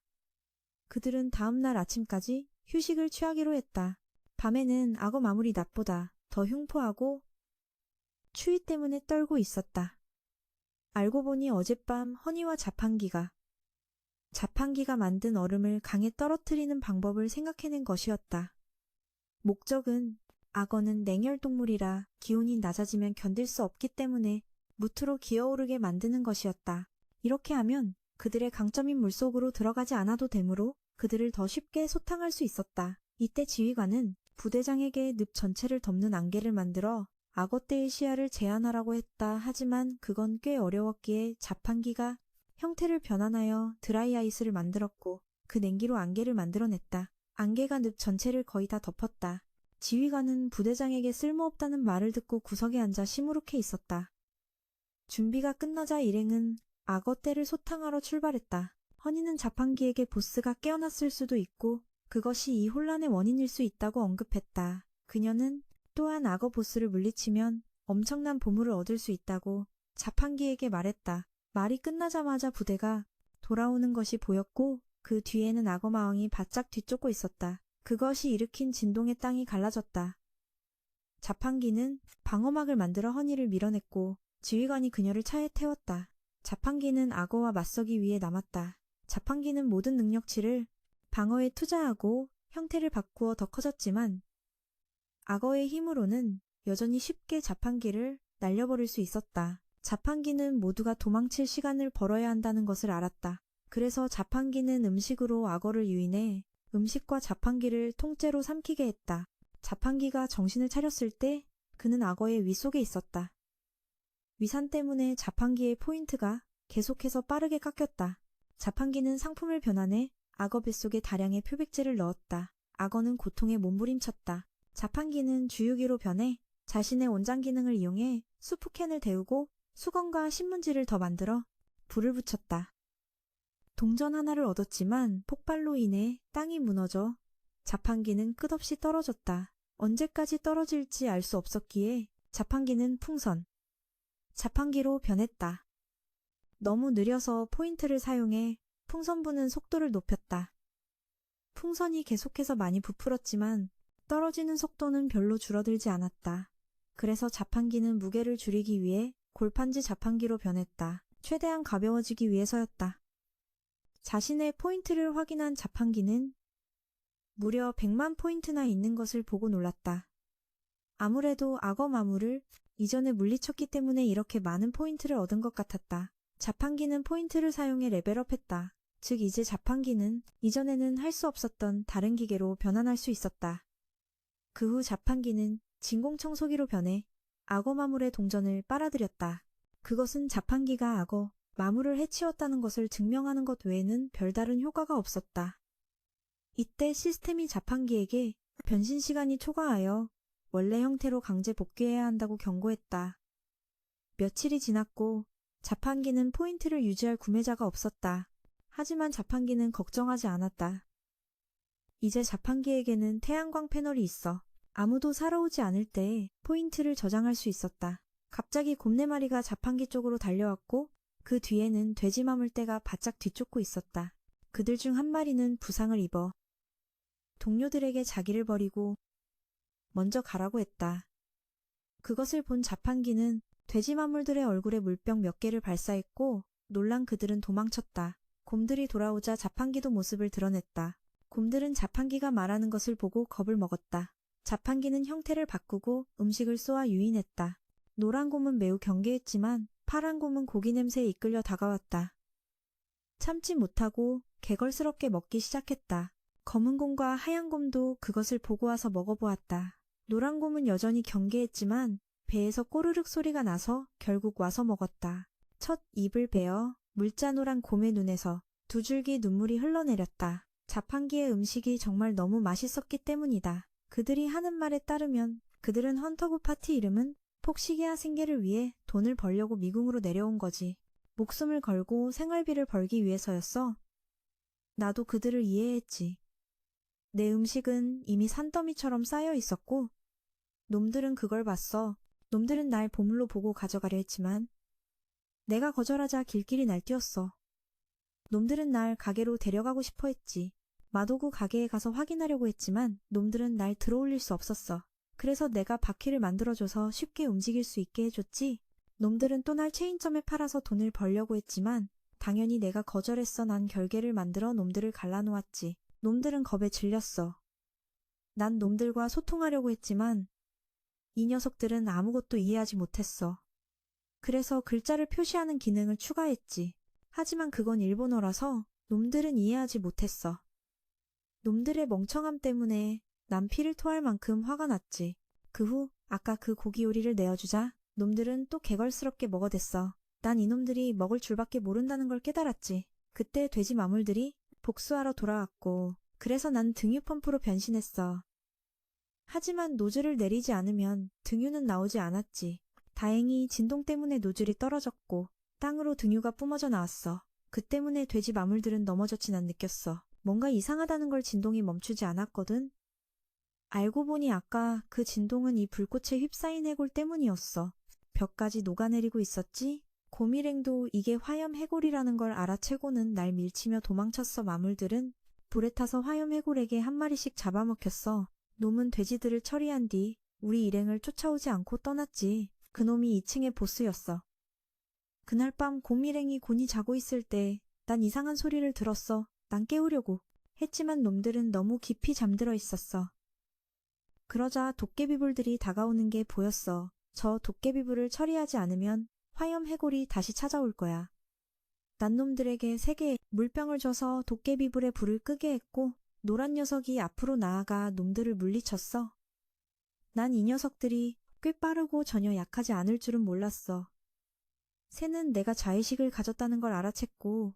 그들은 다음 날 아침까지 휴식을 취하기로 했다. 밤에는 악어 마물이 낮보다 더 흉포하고 추위 때문에 떨고 있었다. 알고 보니 어젯밤 허니와 자판기가 만든 얼음을 강에 떨어뜨리는 방법을 생각해낸 것이었다. 목적은 악어는 냉혈동물이라 기온이 낮아지면 견딜 수 없기 때문에 무트로 기어오르게 만드는 것이었다. 이렇게 하면 그들의 강점인 물속으로 들어가지 않아도 되므로 그들을 더 쉽게 소탕할 수 있었다. 이때 지휘관은 부대장에게 늪 전체를 덮는 안개를 만들어 악어떼의 시야를 제한하라고 했다. 하지만 그건 꽤 어려웠기에 자판기가 형태를 변환하여 드라이아이스를 만들었고 그 냉기로 안개를 만들어냈다. 안개가 늪 전체를 거의 다 덮었다. 지휘관은 부대장에게 쓸모없다는 말을 듣고 구석에 앉아 시무룩해 있었다. 준비가 끝나자 일행은 악어떼를 소탕하러 출발했다. 허니는 자판기에게 보스가 깨어났을 수도 있고 그것이 이 혼란의 원인일 수 있다고 언급했다. 그녀는 또한 악어 보스를 물리치면 엄청난 보물을 얻을 수 있다고 자판기에게 말했다. 말이 끝나자마자 부대가 돌아오는 것이 보였고 그 뒤에는 악어 마왕이 바짝 뒤쫓고 있었다. 그것이 일으킨 진동에 땅이 갈라졌다. 자판기는 방어막을 만들어 허니를 밀어냈고 지휘관이 그녀를 차에 태웠다. 자판기는 악어와 맞서기 위해 남았다. 자판기는 모든 능력치를 방어에 투자하고 형태를 바꾸어 더 커졌지만 악어의 힘으로는 여전히 쉽게 자판기를 날려버릴 수 있었다. 자판기는 모두가 도망칠 시간을 벌어야 한다는 것을 알았다. 그래서 자판기는 음식으로 악어를 유인해 음식과 자판기를 통째로 삼키게 했다. 자판기가 정신을 차렸을 때 그는 악어의 위 속에 있었다. 위산 때문에 자판기의 포인트가 계속해서 빠르게 깎였다. 자판기는 상품을 변환해 악어 뱃속에 다량의 표백제를 넣었다. 악어는 고통에 몸부림쳤다. 자판기는 주유기로 변해 자신의 원장 기능을 이용해 수프캔을 데우고 수건과 신문지를 더 만들어 불을 붙였다. 동전 하나를 얻었지만 폭발로 인해 땅이 무너져 자판기는 끝없이 떨어졌다. 언제까지 떨어질지 알 수 없었기에 자판기는 풍선, 자판기로 변했다. 너무 느려서 포인트를 사용해 풍선 부는 속도를 높였다. 풍선이 계속해서 많이 부풀었지만 떨어지는 속도는 별로 줄어들지 않았다. 그래서 자판기는 무게를 줄이기 위해 골판지 자판기로 변했다. 최대한 가벼워지기 위해서였다. 자신의 포인트를 확인한 자판기는 무려 100만 포인트나 있는 것을 보고 놀랐다. 아무래도 악어 마물을 이전에 물리쳤기 때문에 이렇게 많은 포인트를 얻은 것 같았다. 자판기는 포인트를 사용해 레벨업했다. 즉 이제 자판기는 이전에는 할 수 없었던 다른 기계로 변환할 수 있었다. 그 후 자판기는 진공청소기로 변해 악어 마물의 동전을 빨아들였다. 그것은 자판기가 악어 마물을 해치웠다는 것을 증명하는 것 외에는 별다른 효과가 없었다. 이때 시스템이 자판기에게 변신 시간이 초과하여 원래 형태로 강제 복귀해야 한다고 경고했다. 며칠이 지났고 자판기는 포인트를 유지할 구매자가 없었다. 하지만 자판기는 걱정하지 않았다. 이제 자판기에게는 태양광 패널이 있어 아무도 사러 오지 않을 때에 포인트를 저장할 수 있었다. 갑자기 곰 4마리가 자판기 쪽으로 달려왔고 그 뒤에는 돼지 마물떼가 바짝 뒤쫓고 있었다. 그들 중 한 마리는 부상을 입어 동료들에게 자기를 버리고 먼저 가라고 했다. 그것을 본 자판기는 돼지 마물들의 얼굴에 물병 몇 개를 발사했고 놀란 그들은 도망쳤다. 곰들이 돌아오자 자판기도 모습을 드러냈다. 곰들은 자판기가 말하는 것을 보고 겁을 먹었다. 자판기는 형태를 바꾸고 음식을 쏘아 유인했다. 노란 곰은 매우 경계했지만 파란 곰은 고기 냄새에 이끌려 다가왔다. 참지 못하고 개걸스럽게 먹기 시작했다. 검은 곰과 하얀 곰도 그것을 보고 와서 먹어보았다. 노란 곰은 여전히 경계했지만 배에서 꼬르륵 소리가 나서 결국 와서 먹었다. 첫 입을 베어 물자노란 곰의 눈에서 2줄기 눈물이 흘러내렸다. 자판기의 음식이 정말 너무 맛있었기 때문이다. 그들이 하는 말에 따르면 그들은 헌터구 파티 이름은 폭식이와 생계를 위해 돈을 벌려고 미궁으로 내려온 거지. 목숨을 걸고 생활비를 벌기 위해서였어. 나도 그들을 이해했지. 내 음식은 이미 산더미처럼 쌓여 있었고 놈들은 그걸 봤어. 놈들은 날 보물로 보고 가져가려 했지만 내가 거절하자 길길이 날뛰었어. 놈들은 날 가게로 데려가고 싶어 했지. 마도구 가게에 가서 확인하려고 했지만 놈들은 날 들어올릴 수 없었어. 그래서 내가 바퀴를 만들어줘서 쉽게 움직일 수 있게 해줬지. 놈들은 또 날 체인점에 팔아서 돈을 벌려고 했지만 당연히 내가 거절했어. 난 결계를 만들어 놈들을 갈라놓았지. 놈들은 겁에 질렸어. 난 놈들과 소통하려고 했지만 이 녀석들은 아무것도 이해하지 못했어. 그래서 글자를 표시하는 기능을 추가했지. 하지만 그건 일본어라서 놈들은 이해하지 못했어. 놈들의 멍청함 때문에 난 피를 토할 만큼 화가 났지. 그 후 아까 그 고기 요리를 내어주자 놈들은 또 개걸스럽게 먹어댔어. 난 이놈들이 먹을 줄밖에 모른다는 걸 깨달았지. 그때 돼지 마물들이 복수하러 돌아왔고 그래서 난 등유 펌프로 변신했어. 하지만 노즐을 내리지 않으면 등유는 나오지 않았지. 다행히 진동 때문에 노즐이 떨어졌고 땅으로 등유가 뿜어져 나왔어. 그 때문에 돼지 마물들은 넘어졌지. 난 느꼈어. 뭔가 이상하다는 걸. 진동이 멈추지 않았거든. 알고 보니 아까 그 진동은 이 불꽃에 휩싸인 해골 때문이었어. 벽까지 녹아내리고 있었지. 곰일행도 이게 화염 해골이라는 걸 알아채고는 날 밀치며 도망쳤어. 마물들은 불에 타서 화염 해골에게 한 마리씩 잡아먹혔어. 놈은 돼지들을 처리한 뒤 우리 일행을 쫓아오지 않고 떠났지. 그놈이 2층의 보스였어. 그날 밤 곰일행이 곤히 자고 있을 때 난 이상한 소리를 들었어. 난 깨우려고 했지만 놈들은 너무 깊이 잠들어 있었어. 그러자 도깨비불들이 다가오는 게 보였어. 저 도깨비불을 처리하지 않으면 화염 해골이 다시 찾아올 거야. 난 놈들에게 3개의 물병을 줘서 도깨비불의 불을 끄게 했고 노란 녀석이 앞으로 나아가 놈들을 물리쳤어. 난 이 녀석들이 꽤 빠르고 전혀 약하지 않을 줄은 몰랐어. 새는 내가 자의식을 가졌다는 걸 알아챘고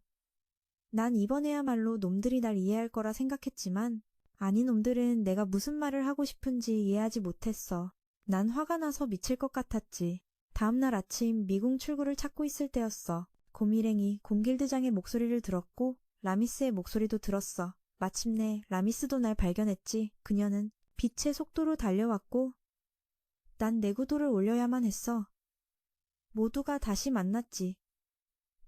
난 이번에야말로 놈들이 날 이해할 거라 생각했지만 아닌 놈들은 내가 무슨 말을 하고 싶은지 이해하지 못했어. 난 화가 나서 미칠 것 같았지. 다음날 아침 미궁 출구를 찾고 있을 때였어. 곰일행이 곰길드장의 목소리를 들었고 라미스의 목소리도 들었어. 마침내 라미스도 날 발견했지. 그녀는 빛의 속도로 달려왔고 난 내구도를 올려야만 했어. 모두가 다시 만났지.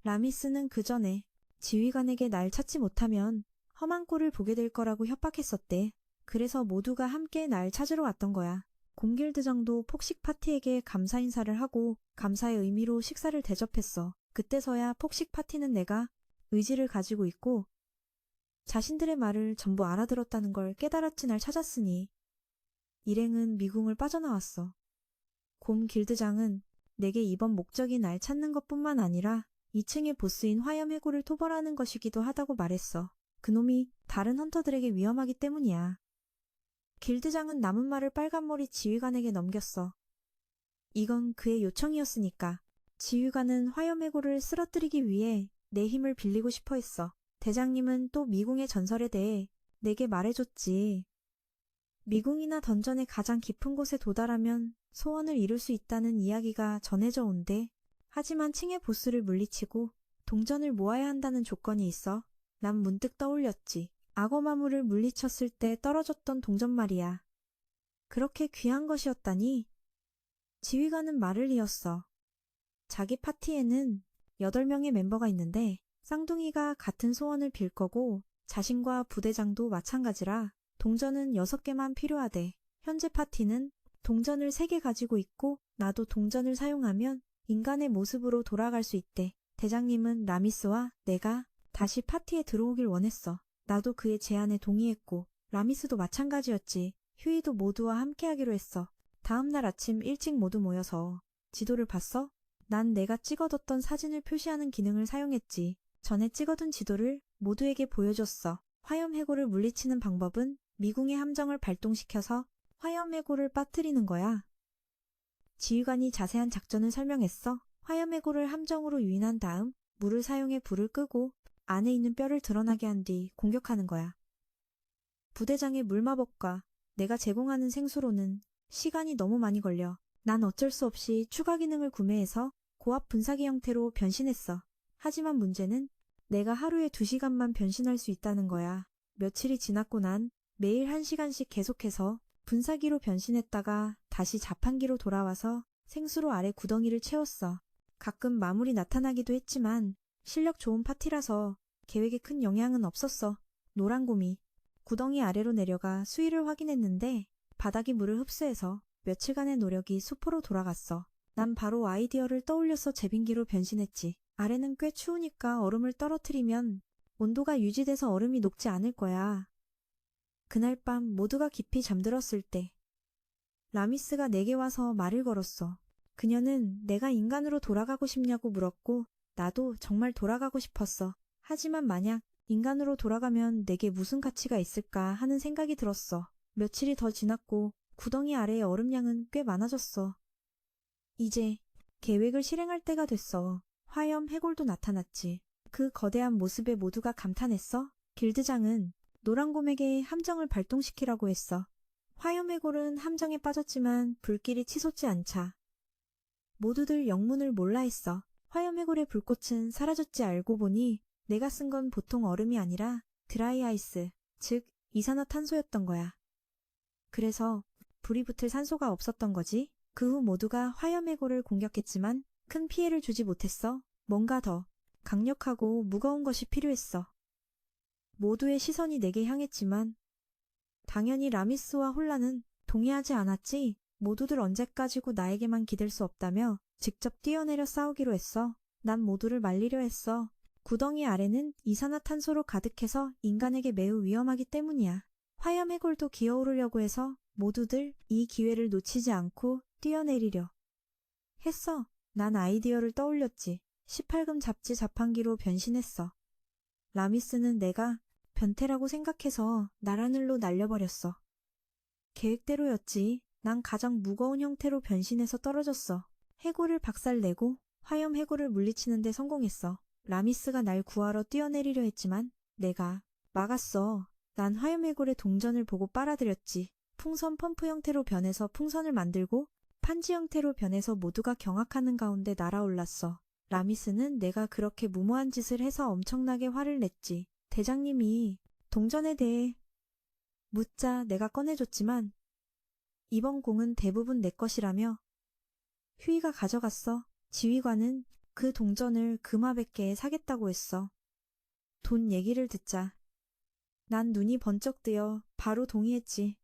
라미스는 그 전에 지휘관에게 날 찾지 못하면 험한 꼴을 보게 될 거라고 협박했었대. 그래서 모두가 함께 날 찾으러 왔던 거야. 곰길드장도 폭식 파티에게 감사 인사를 하고 감사의 의미로 식사를 대접했어. 그때서야 폭식 파티는 내가 의지를 가지고 있고 자신들의 말을 전부 알아들었다는 걸 깨달았지. 날 찾았으니 일행은 미궁을 빠져나왔어. 곰 길드장은 내게 이번 목적이 날 찾는 것뿐만 아니라 2층의 보스인 화염해골을 토벌하는 것이기도 하다고 말했어. 그놈이 다른 헌터들에게 위험하기 때문이야. 길드장은 남은 말을 빨간머리 지휘관에게 넘겼어. 이건 그의 요청이었으니까. 지휘관은 화염해골을 쓰러뜨리기 위해 내 힘을 빌리고 싶어 했어. 대장님은 또 미궁의 전설에 대해 내게 말해줬지. 미궁이나 던전의 가장 깊은 곳에 도달하면 소원을 이룰 수 있다는 이야기가 전해져 온대. 하지만 층의 보스를 물리치고 동전을 모아야 한다는 조건이 있어. 난 문득 떠올렸지. 악어마물을 물리쳤을 때 떨어졌던 동전 말이야. 그렇게 귀한 것이었다니. 지휘관은 말을 이었어. 자기 파티에는 8명의 멤버가 있는데 쌍둥이가 같은 소원을 빌 거고 자신과 부대장도 마찬가지라 동전은 6개만 필요하대. 현재 파티는 동전을 3개 가지고 있고 나도 동전을 사용하면 인간의 모습으로 돌아갈 수 있대. 대장님은 라미스와 내가 다시 파티에 들어오길 원했어. 나도 그의 제안에 동의했고 라미스도 마찬가지였지. 휴이도 모두와 함께하기로 했어. 다음날 아침 일찍 모두 모여서 지도를 봤어? 난 내가 찍어뒀던 사진을 표시하는 기능을 사용했지. 전에 찍어둔 지도를 모두에게 보여줬어. 화염해골을 물리치는 방법은 미궁의 함정을 발동시켜서 화염해골을 빠뜨리는 거야. 지휘관이 자세한 작전을 설명했어. 화염해골을 함정으로 유인한 다음 물을 사용해 불을 끄고 안에 있는 뼈를 드러나게 한 뒤 공격하는 거야. 부대장의 물마법과 내가 제공하는 생수로는 시간이 너무 많이 걸려. 난 어쩔 수 없이 추가 기능을 구매해서 고압 분사기 형태로 변신했어. 하지만 문제는 내가 하루에 2시간만 변신할 수 있다는 거야. 며칠이 지났고 난 매일 1시간씩 계속해서 분사기로 변신했다가 다시 자판기로 돌아와서 생수로 아래 구덩이를 채웠어. 가끔 마물이 나타나기도 했지만 실력 좋은 파티라서 계획에 큰 영향은 없었어. 노란곰이 구덩이 아래로 내려가 수위를 확인했는데 바닥이 물을 흡수해서 며칠간의 노력이 수포로 돌아갔어. 난 바로 아이디어를 떠올려서 제빙기로 변신했지. 아래는 꽤 추우니까 얼음을 떨어뜨리면 온도가 유지돼서 얼음이 녹지 않을 거야. 그날 밤 모두가 깊이 잠들었을 때 라미스가 내게 와서 말을 걸었어. 그녀는 내가 인간으로 돌아가고 싶냐고 물었고 나도 정말 돌아가고 싶었어. 하지만 만약 인간으로 돌아가면 내게 무슨 가치가 있을까 하는 생각이 들었어. 며칠이 더 지났고 구덩이 아래의 얼음량은 꽤 많아졌어. 이제 계획을 실행할 때가 됐어. 화염 해골도 나타났지. 그 거대한 모습에 모두가 감탄했어. 길드장은 노란곰에게 함정을 발동시키라고 했어. 화염 해골은 함정에 빠졌지만 불길이 치솟지 않자 모두들 영문을 몰라 했어. 화염 해골의 불꽃은 사라졌지. 알고 보니 내가 쓴 건 보통 얼음이 아니라 드라이 아이스, 즉 이산화탄소였던 거야. 그래서 불이 붙을 산소가 없었던 거지. 그 후 모두가 화염해골을 공격했지만 큰 피해를 주지 못했어. 뭔가 더 강력하고 무거운 것이 필요했어. 모두의 시선이 내게 향했지만 당연히 라미스와 홀라는 동의하지 않았지. 모두들 언제까지고 나에게만 기댈 수 없다며 직접 뛰어내려 싸우기로 했어. 난 모두를 말리려 했어. 구덩이 아래는 이산화탄소로 가득해서 인간에게 매우 위험하기 때문이야. 화염해골도 기어오르려고 해서 모두들 이 기회를 놓치지 않고 뛰어내리려 했어. 난 아이디어를 떠올렸지. 18금 잡지 자판기로 변신했어. 라미스는 내가 변태라고 생각해서 날 하늘로 날려버렸어. 계획대로였지. 난 가장 무거운 형태로 변신해서 떨어졌어. 해골을 박살내고 화염 해골을 물리치는 데 성공했어. 라미스가 날 구하러 뛰어내리려 했지만 내가 막았어. 난 화염 해골의 동전을 보고 빨아들였지. 풍선 펌프 형태로 변해서 풍선을 만들고 판지 형태로 변해서 모두가 경악하는 가운데 날아올랐어. 라미스는 내가 그렇게 무모한 짓을 해서 엄청나게 화를 냈지. 대장님이 동전에 대해 묻자 내가 꺼내줬지만 이번 공은 대부분 내 것이라며 휴이가 가져갔어. 지휘관은 그 동전을 금화백개에 사겠다고 했어. 돈 얘기를 듣자 난 눈이 번쩍 뜨여 바로 동의했지.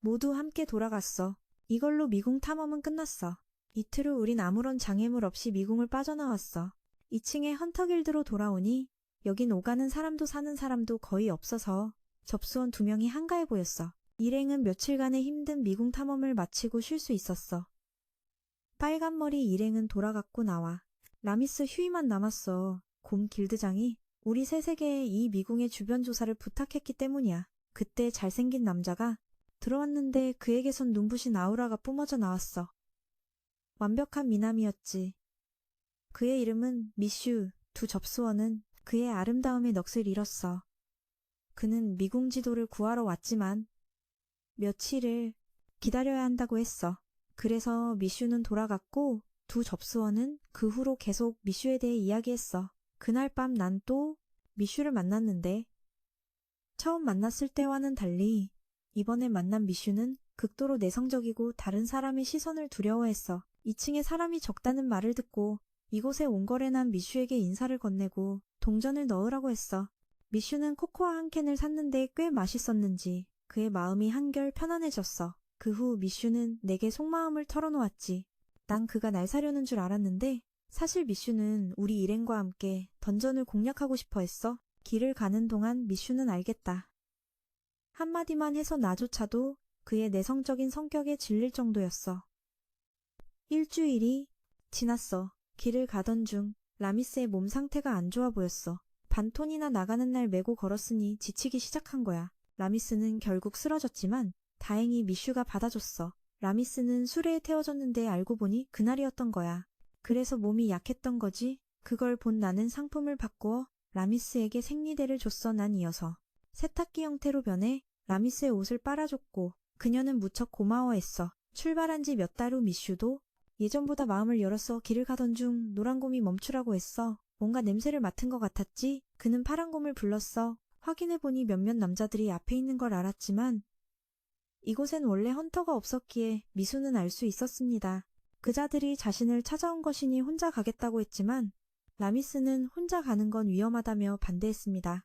모두 함께 돌아갔어. 이걸로 미궁 탐험은 끝났어. 이틀 후 우린 아무런 장애물 없이 미궁을 빠져나왔어. 2층의 헌터길드로 돌아오니 여긴 오가는 사람도 사는 사람도 거의 없어서 접수원 2명이 한가해 보였어. 일행은 며칠간의 힘든 미궁 탐험을 마치고 쉴 수 있었어. 빨간머리 일행은 돌아갔고 나와 라미스 휴이만 남았어. 곰 길드장이 우리 셋에게 이 미궁의 주변 조사를 부탁했기 때문이야. 그때 잘생긴 남자가 들어왔는데 그에게선 눈부신 아우라가 뿜어져 나왔어. 완벽한 미남이었지. 그의 이름은 미슈. 두 접수원은 그의 아름다움에 넋을 잃었어. 그는 미궁 지도를 구하러 왔지만 며칠을 기다려야 한다고 했어. 그래서 미슈는 돌아갔고 두 접수원은 그 후로 계속 미슈에 대해 이야기했어. 그날 밤 난 또 미슈를 만났는데 처음 만났을 때와는 달리 이번에 만난 미슈는 극도로 내성적이고 다른 사람의 시선을 두려워했어. 2층에 사람이 적다는 말을 듣고 이곳에 온 거래 난 미슈에게 인사를 건네고 동전을 넣으라고 했어. 미슈는 코코아 한 캔을 샀는데 꽤 맛있었는지 그의 마음이 한결 편안해졌어. 그 후 미슈는 내게 속마음을 털어놓았지. 난 그가 날 사려는 줄 알았는데 사실 미슈는 우리 일행과 함께 던전을 공략하고 싶어 했어. 길을 가는 동안 미슈는 알겠다. 한마디만 해서 나조차도 그의 내성적인 성격에 질릴 정도였어. 일주일이 지났어. 길을 가던 중 라미스의 몸 상태가 안 좋아 보였어. 반톤이나 나가는 날 메고 걸었으니 지치기 시작한 거야. 라미스는 결국 쓰러졌지만 다행히 미슈가 받아줬어. 라미스는 수레에 태워졌는데 알고 보니 그날이었던 거야. 그래서 몸이 약했던 거지. 그걸 본 나는 상품을 바꾸어 라미스에게 생리대를 줬어. 난 이어서 세탁기 형태로 변해 라미스의 옷을 빨아줬고 그녀는 무척 고마워했어. 출발한 지 몇 달 후 미슈도 예전보다 마음을 열었어. 길을 가던 중 노란 곰이 멈추라고 했어. 뭔가 냄새를 맡은 것 같았지. 그는 파란 곰을 불렀어. 확인해보니 몇몇 남자들이 앞에 있는 걸 알았지만 이곳엔 원래 헌터가 없었기에 미수는 알 수 있었습니다. 그자들이 자신을 찾아온 것이니 혼자 가겠다고 했지만 라미스는 혼자 가는 건 위험하다며 반대했습니다.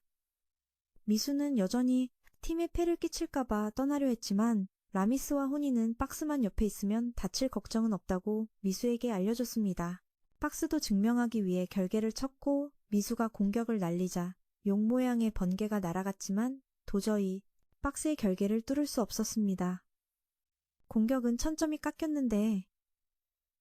미수는 여전히 팀에 폐를 끼칠까봐 떠나려 했지만 라미스와 호니는 박스만 옆에 있으면 다칠 걱정은 없다고 미수에게 알려줬습니다. 박스도 증명하기 위해 결계를 쳤고 미수가 공격을 날리자 용 모양의 번개가 날아갔지만 도저히 박스의 결계를 뚫을 수 없었습니다. 공격은 천점이 깎였는데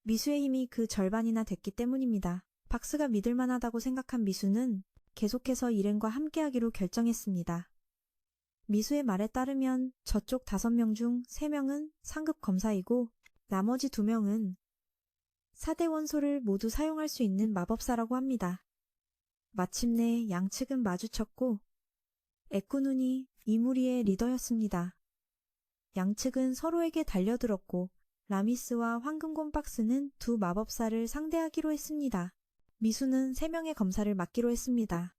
미수의 힘이 그 절반이나 됐기 때문입니다. 박스가 믿을만하다고 생각한 미수는 계속해서 일행과 함께하기로 결정했습니다. 미수의 말에 따르면 저쪽 5명 중 3명은 상급 검사이고 나머지 2명은 4대 원소를 모두 사용할 수 있는 마법사라고 합니다. 마침내 양측은 마주쳤고 에쿠눈이 이 무리의 리더였습니다. 양측은 서로에게 달려들었고 라미스와 황금곰 박스는 두 마법사를 상대하기로 했습니다. 미수는 3명의 검사를 맡기로 했습니다.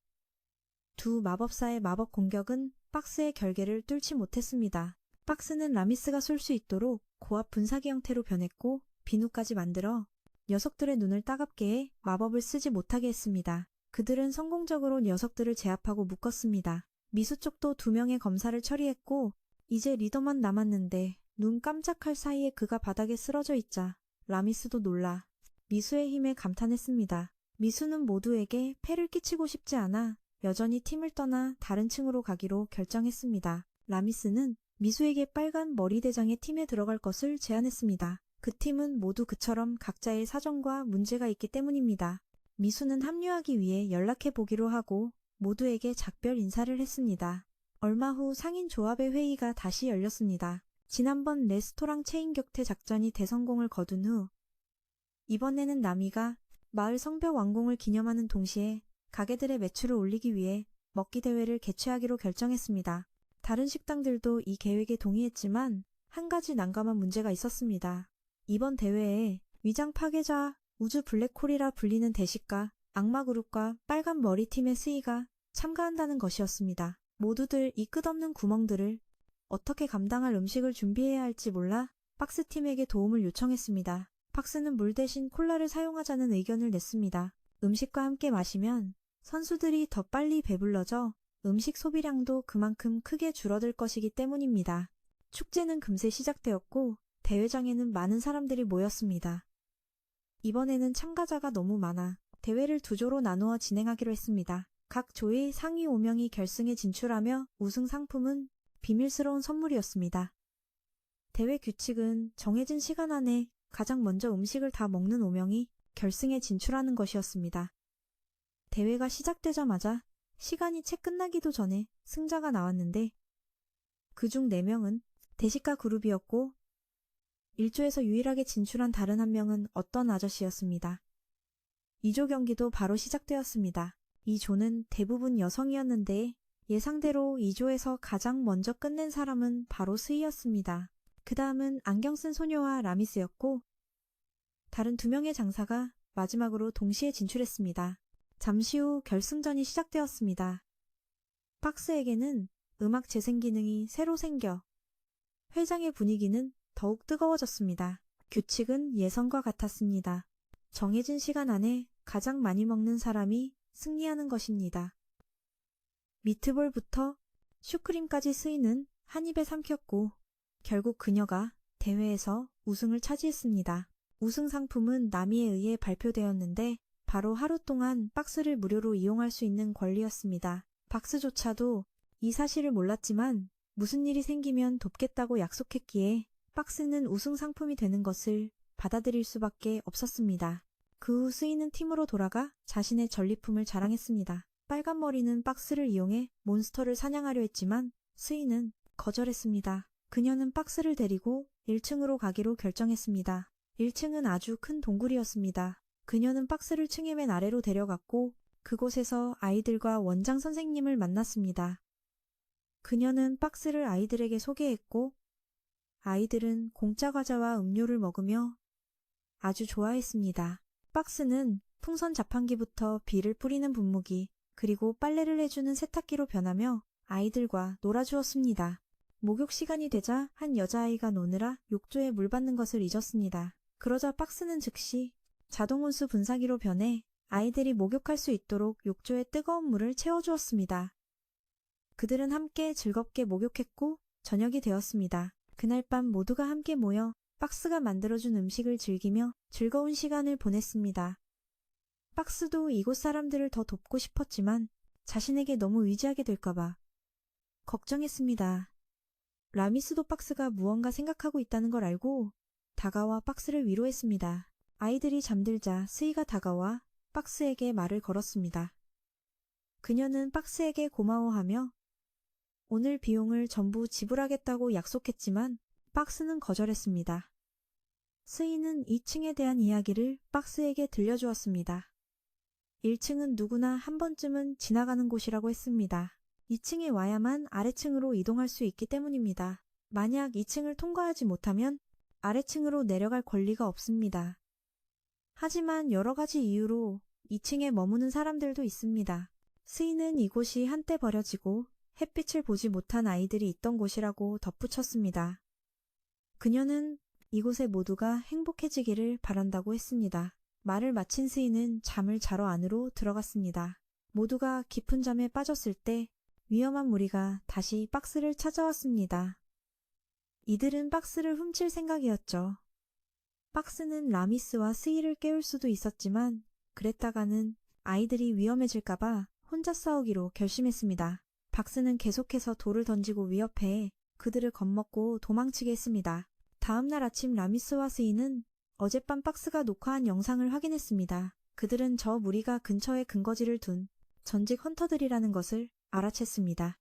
두 마법사의 마법 공격은 박스의 결계를 뚫지 못했습니다. 박스는 라미스가 쏠 수 있도록 고압 분사기 형태로 변했고 비누까지 만들어 녀석들의 눈을 따갑게 해 마법을 쓰지 못하게 했습니다. 그들은 성공적으로 녀석들을 제압하고 묶었습니다. 미수 쪽도 2명의 검사를 처리했고 이제 리더만 남았는데 눈 깜짝할 사이에 그가 바닥에 쓰러져 있자 라미스도 놀라 미수의 힘에 감탄했습니다. 미수는 모두에게 폐를 끼치고 싶지 않아 여전히 팀을 떠나 다른 층으로 가기로 결정했습니다. 라미스는 미수에게 빨간 머리대장의 팀에 들어갈 것을 제안했습니다. 그 팀은 모두 그처럼 각자의 사정과 문제가 있기 때문입니다. 미수는 합류하기 위해 연락해 보기로 하고 모두에게 작별 인사를 했습니다. 얼마 후 상인 조합의 회의가 다시 열렸습니다. 지난번 레스토랑 체인 격퇴 작전이 대성공을 거둔 후 이번에는 남이가 마을 성벽 완공을 기념하는 동시에 가게들의 매출을 올리기 위해 먹기 대회를 개최하기로 결정했습니다. 다른 식당들도 이 계획에 동의했지만 한 가지 난감한 문제가 있었습니다. 이번 대회에 위장 파괴자, 우주 블랙홀이라 불리는 대식가, 악마그룹과 빨간 머리팀의 스이가 참가한다는 것이었습니다. 모두들 이 끝없는 구멍들을 어떻게 감당할 음식을 준비해야 할지 몰라 박스팀에게 도움을 요청했습니다. 박스는 물 대신 콜라를 사용하자는 의견을 냈습니다. 음식과 함께 마시면 선수들이 더 빨리 배불러져 음식 소비량도 그만큼 크게 줄어들 것이기 때문입니다. 축제는 금세 시작되었고 대회장에는 많은 사람들이 모였습니다. 이번에는 참가자가 너무 많아 대회를 두 조로 나누어 진행하기로 했습니다. 각 조의 상위 5명이 결승에 진출하며 우승 상품은 비밀스러운 선물이었습니다. 대회 규칙은 정해진 시간 안에 가장 먼저 음식을 다 먹는 5명이 결승에 진출하는 것이었습니다. 대회가 시작되자마자 시간이 채 끝나기도 전에 승자가 나왔는데 그중 4명은 대식가 그룹이었고 1조에서 유일하게 진출한 다른 한 명은 어떤 아저씨였습니다. 2조 경기도 바로 시작되었습니다. 이 조는 대부분 여성이었는데 예상대로 2조에서 가장 먼저 끝낸 사람은 바로 스이였습니다. 그 다음은 안경 쓴 소녀와 라미스였고 다른 2명의 장사가 마지막으로 동시에 진출했습니다. 잠시 후 결승전이 시작되었습니다. 박스에게는 음악 재생 기능이 새로 생겨 회장의 분위기는 더욱 뜨거워졌습니다. 규칙은 예선과 같았습니다. 정해진 시간 안에 가장 많이 먹는 사람이 승리하는 것입니다. 미트볼부터 슈크림까지 스이는 한 입에 삼켰고 결국 그녀가 대회에서 우승을 차지했습니다. 우승 상품은 남이에 의해 발표되었는데 바로 하루 동안 박스를 무료로 이용할 수 있는 권리였습니다. 박스조차도 이 사실을 몰랐지만 무슨 일이 생기면 돕겠다고 약속했기에 박스는 우승 상품이 되는 것을 받아들일 수밖에 없었습니다. 그 후 스이는 팀으로 돌아가 자신의 전리품을 자랑했습니다. 빨간 머리는 박스를 이용해 몬스터를 사냥하려 했지만 스이는 거절했습니다. 그녀는 박스를 데리고 1층으로 가기로 결정했습니다. 1층은 아주 큰 동굴이었습니다. 그녀는 박스를 층의 맨 아래로 데려갔고 그곳에서 아이들과 원장 선생님을 만났습니다. 그녀는 박스를 아이들에게 소개했고 아이들은 공짜 과자와 음료를 먹으며 아주 좋아했습니다. 박스는 풍선 자판기부터 비를 뿌리는 분무기 그리고 빨래를 해주는 세탁기로 변하며 아이들과 놀아주었습니다. 목욕 시간이 되자 한 여자아이가 노느라 욕조에 물 받는 것을 잊었습니다. 그러자 박스는 즉시 자동온수 분사기로 변해 아이들이 목욕할 수 있도록 욕조에 뜨거운 물을 채워주었습니다. 그들은 함께 즐겁게 목욕했고 저녁이 되었습니다. 그날 밤 모두가 함께 모여 박스가 만들어준 음식을 즐기며 즐거운 시간을 보냈습니다. 박스도 이곳 사람들을 더 돕고 싶었지만 자신에게 너무 의지하게 될까봐 걱정했습니다. 라미스도 박스가 무언가 생각하고 있다는 걸 알고 다가와 박스를 위로했습니다. 아이들이 잠들자 스이가 다가와 박스에게 말을 걸었습니다. 그녀는 박스에게 고마워하며 오늘 비용을 전부 지불하겠다고 약속했지만 박스는 거절했습니다. 스이는 2층에 대한 이야기를 박스에게 들려주었습니다. 1층은 누구나 한 번쯤은 지나가는 곳이라고 했습니다. 2층에 와야만 아래층으로 이동할 수 있기 때문입니다. 만약 2층을 통과하지 못하면 아래층으로 내려갈 권리가 없습니다. 하지만 여러 가지 이유로 2층에 머무는 사람들도 있습니다. 스이는 이곳이 한때 버려지고 햇빛을 보지 못한 아이들이 있던 곳이라고 덧붙였습니다. 그녀는 이곳에 모두가 행복해지기를 바란다고 했습니다. 말을 마친 스이는 잠을 자러 안으로 들어갔습니다. 모두가 깊은 잠에 빠졌을 때 위험한 무리가 다시 박스를 찾아왔습니다. 이들은 박스를 훔칠 생각이었죠. 박스는 라미스와 스이를 깨울 수도 있었지만 그랬다가는 아이들이 위험해질까봐 혼자 싸우기로 결심했습니다. 박스는 계속해서 돌을 던지고 위협해 그들을 겁먹고 도망치게 했습니다. 다음날 아침 라미스와 스이는 어젯밤 박스가 녹화한 영상을 확인했습니다. 그들은 저 무리가 근처에 근거지를 둔 전직 헌터들이라는 것을 알아챘습니다.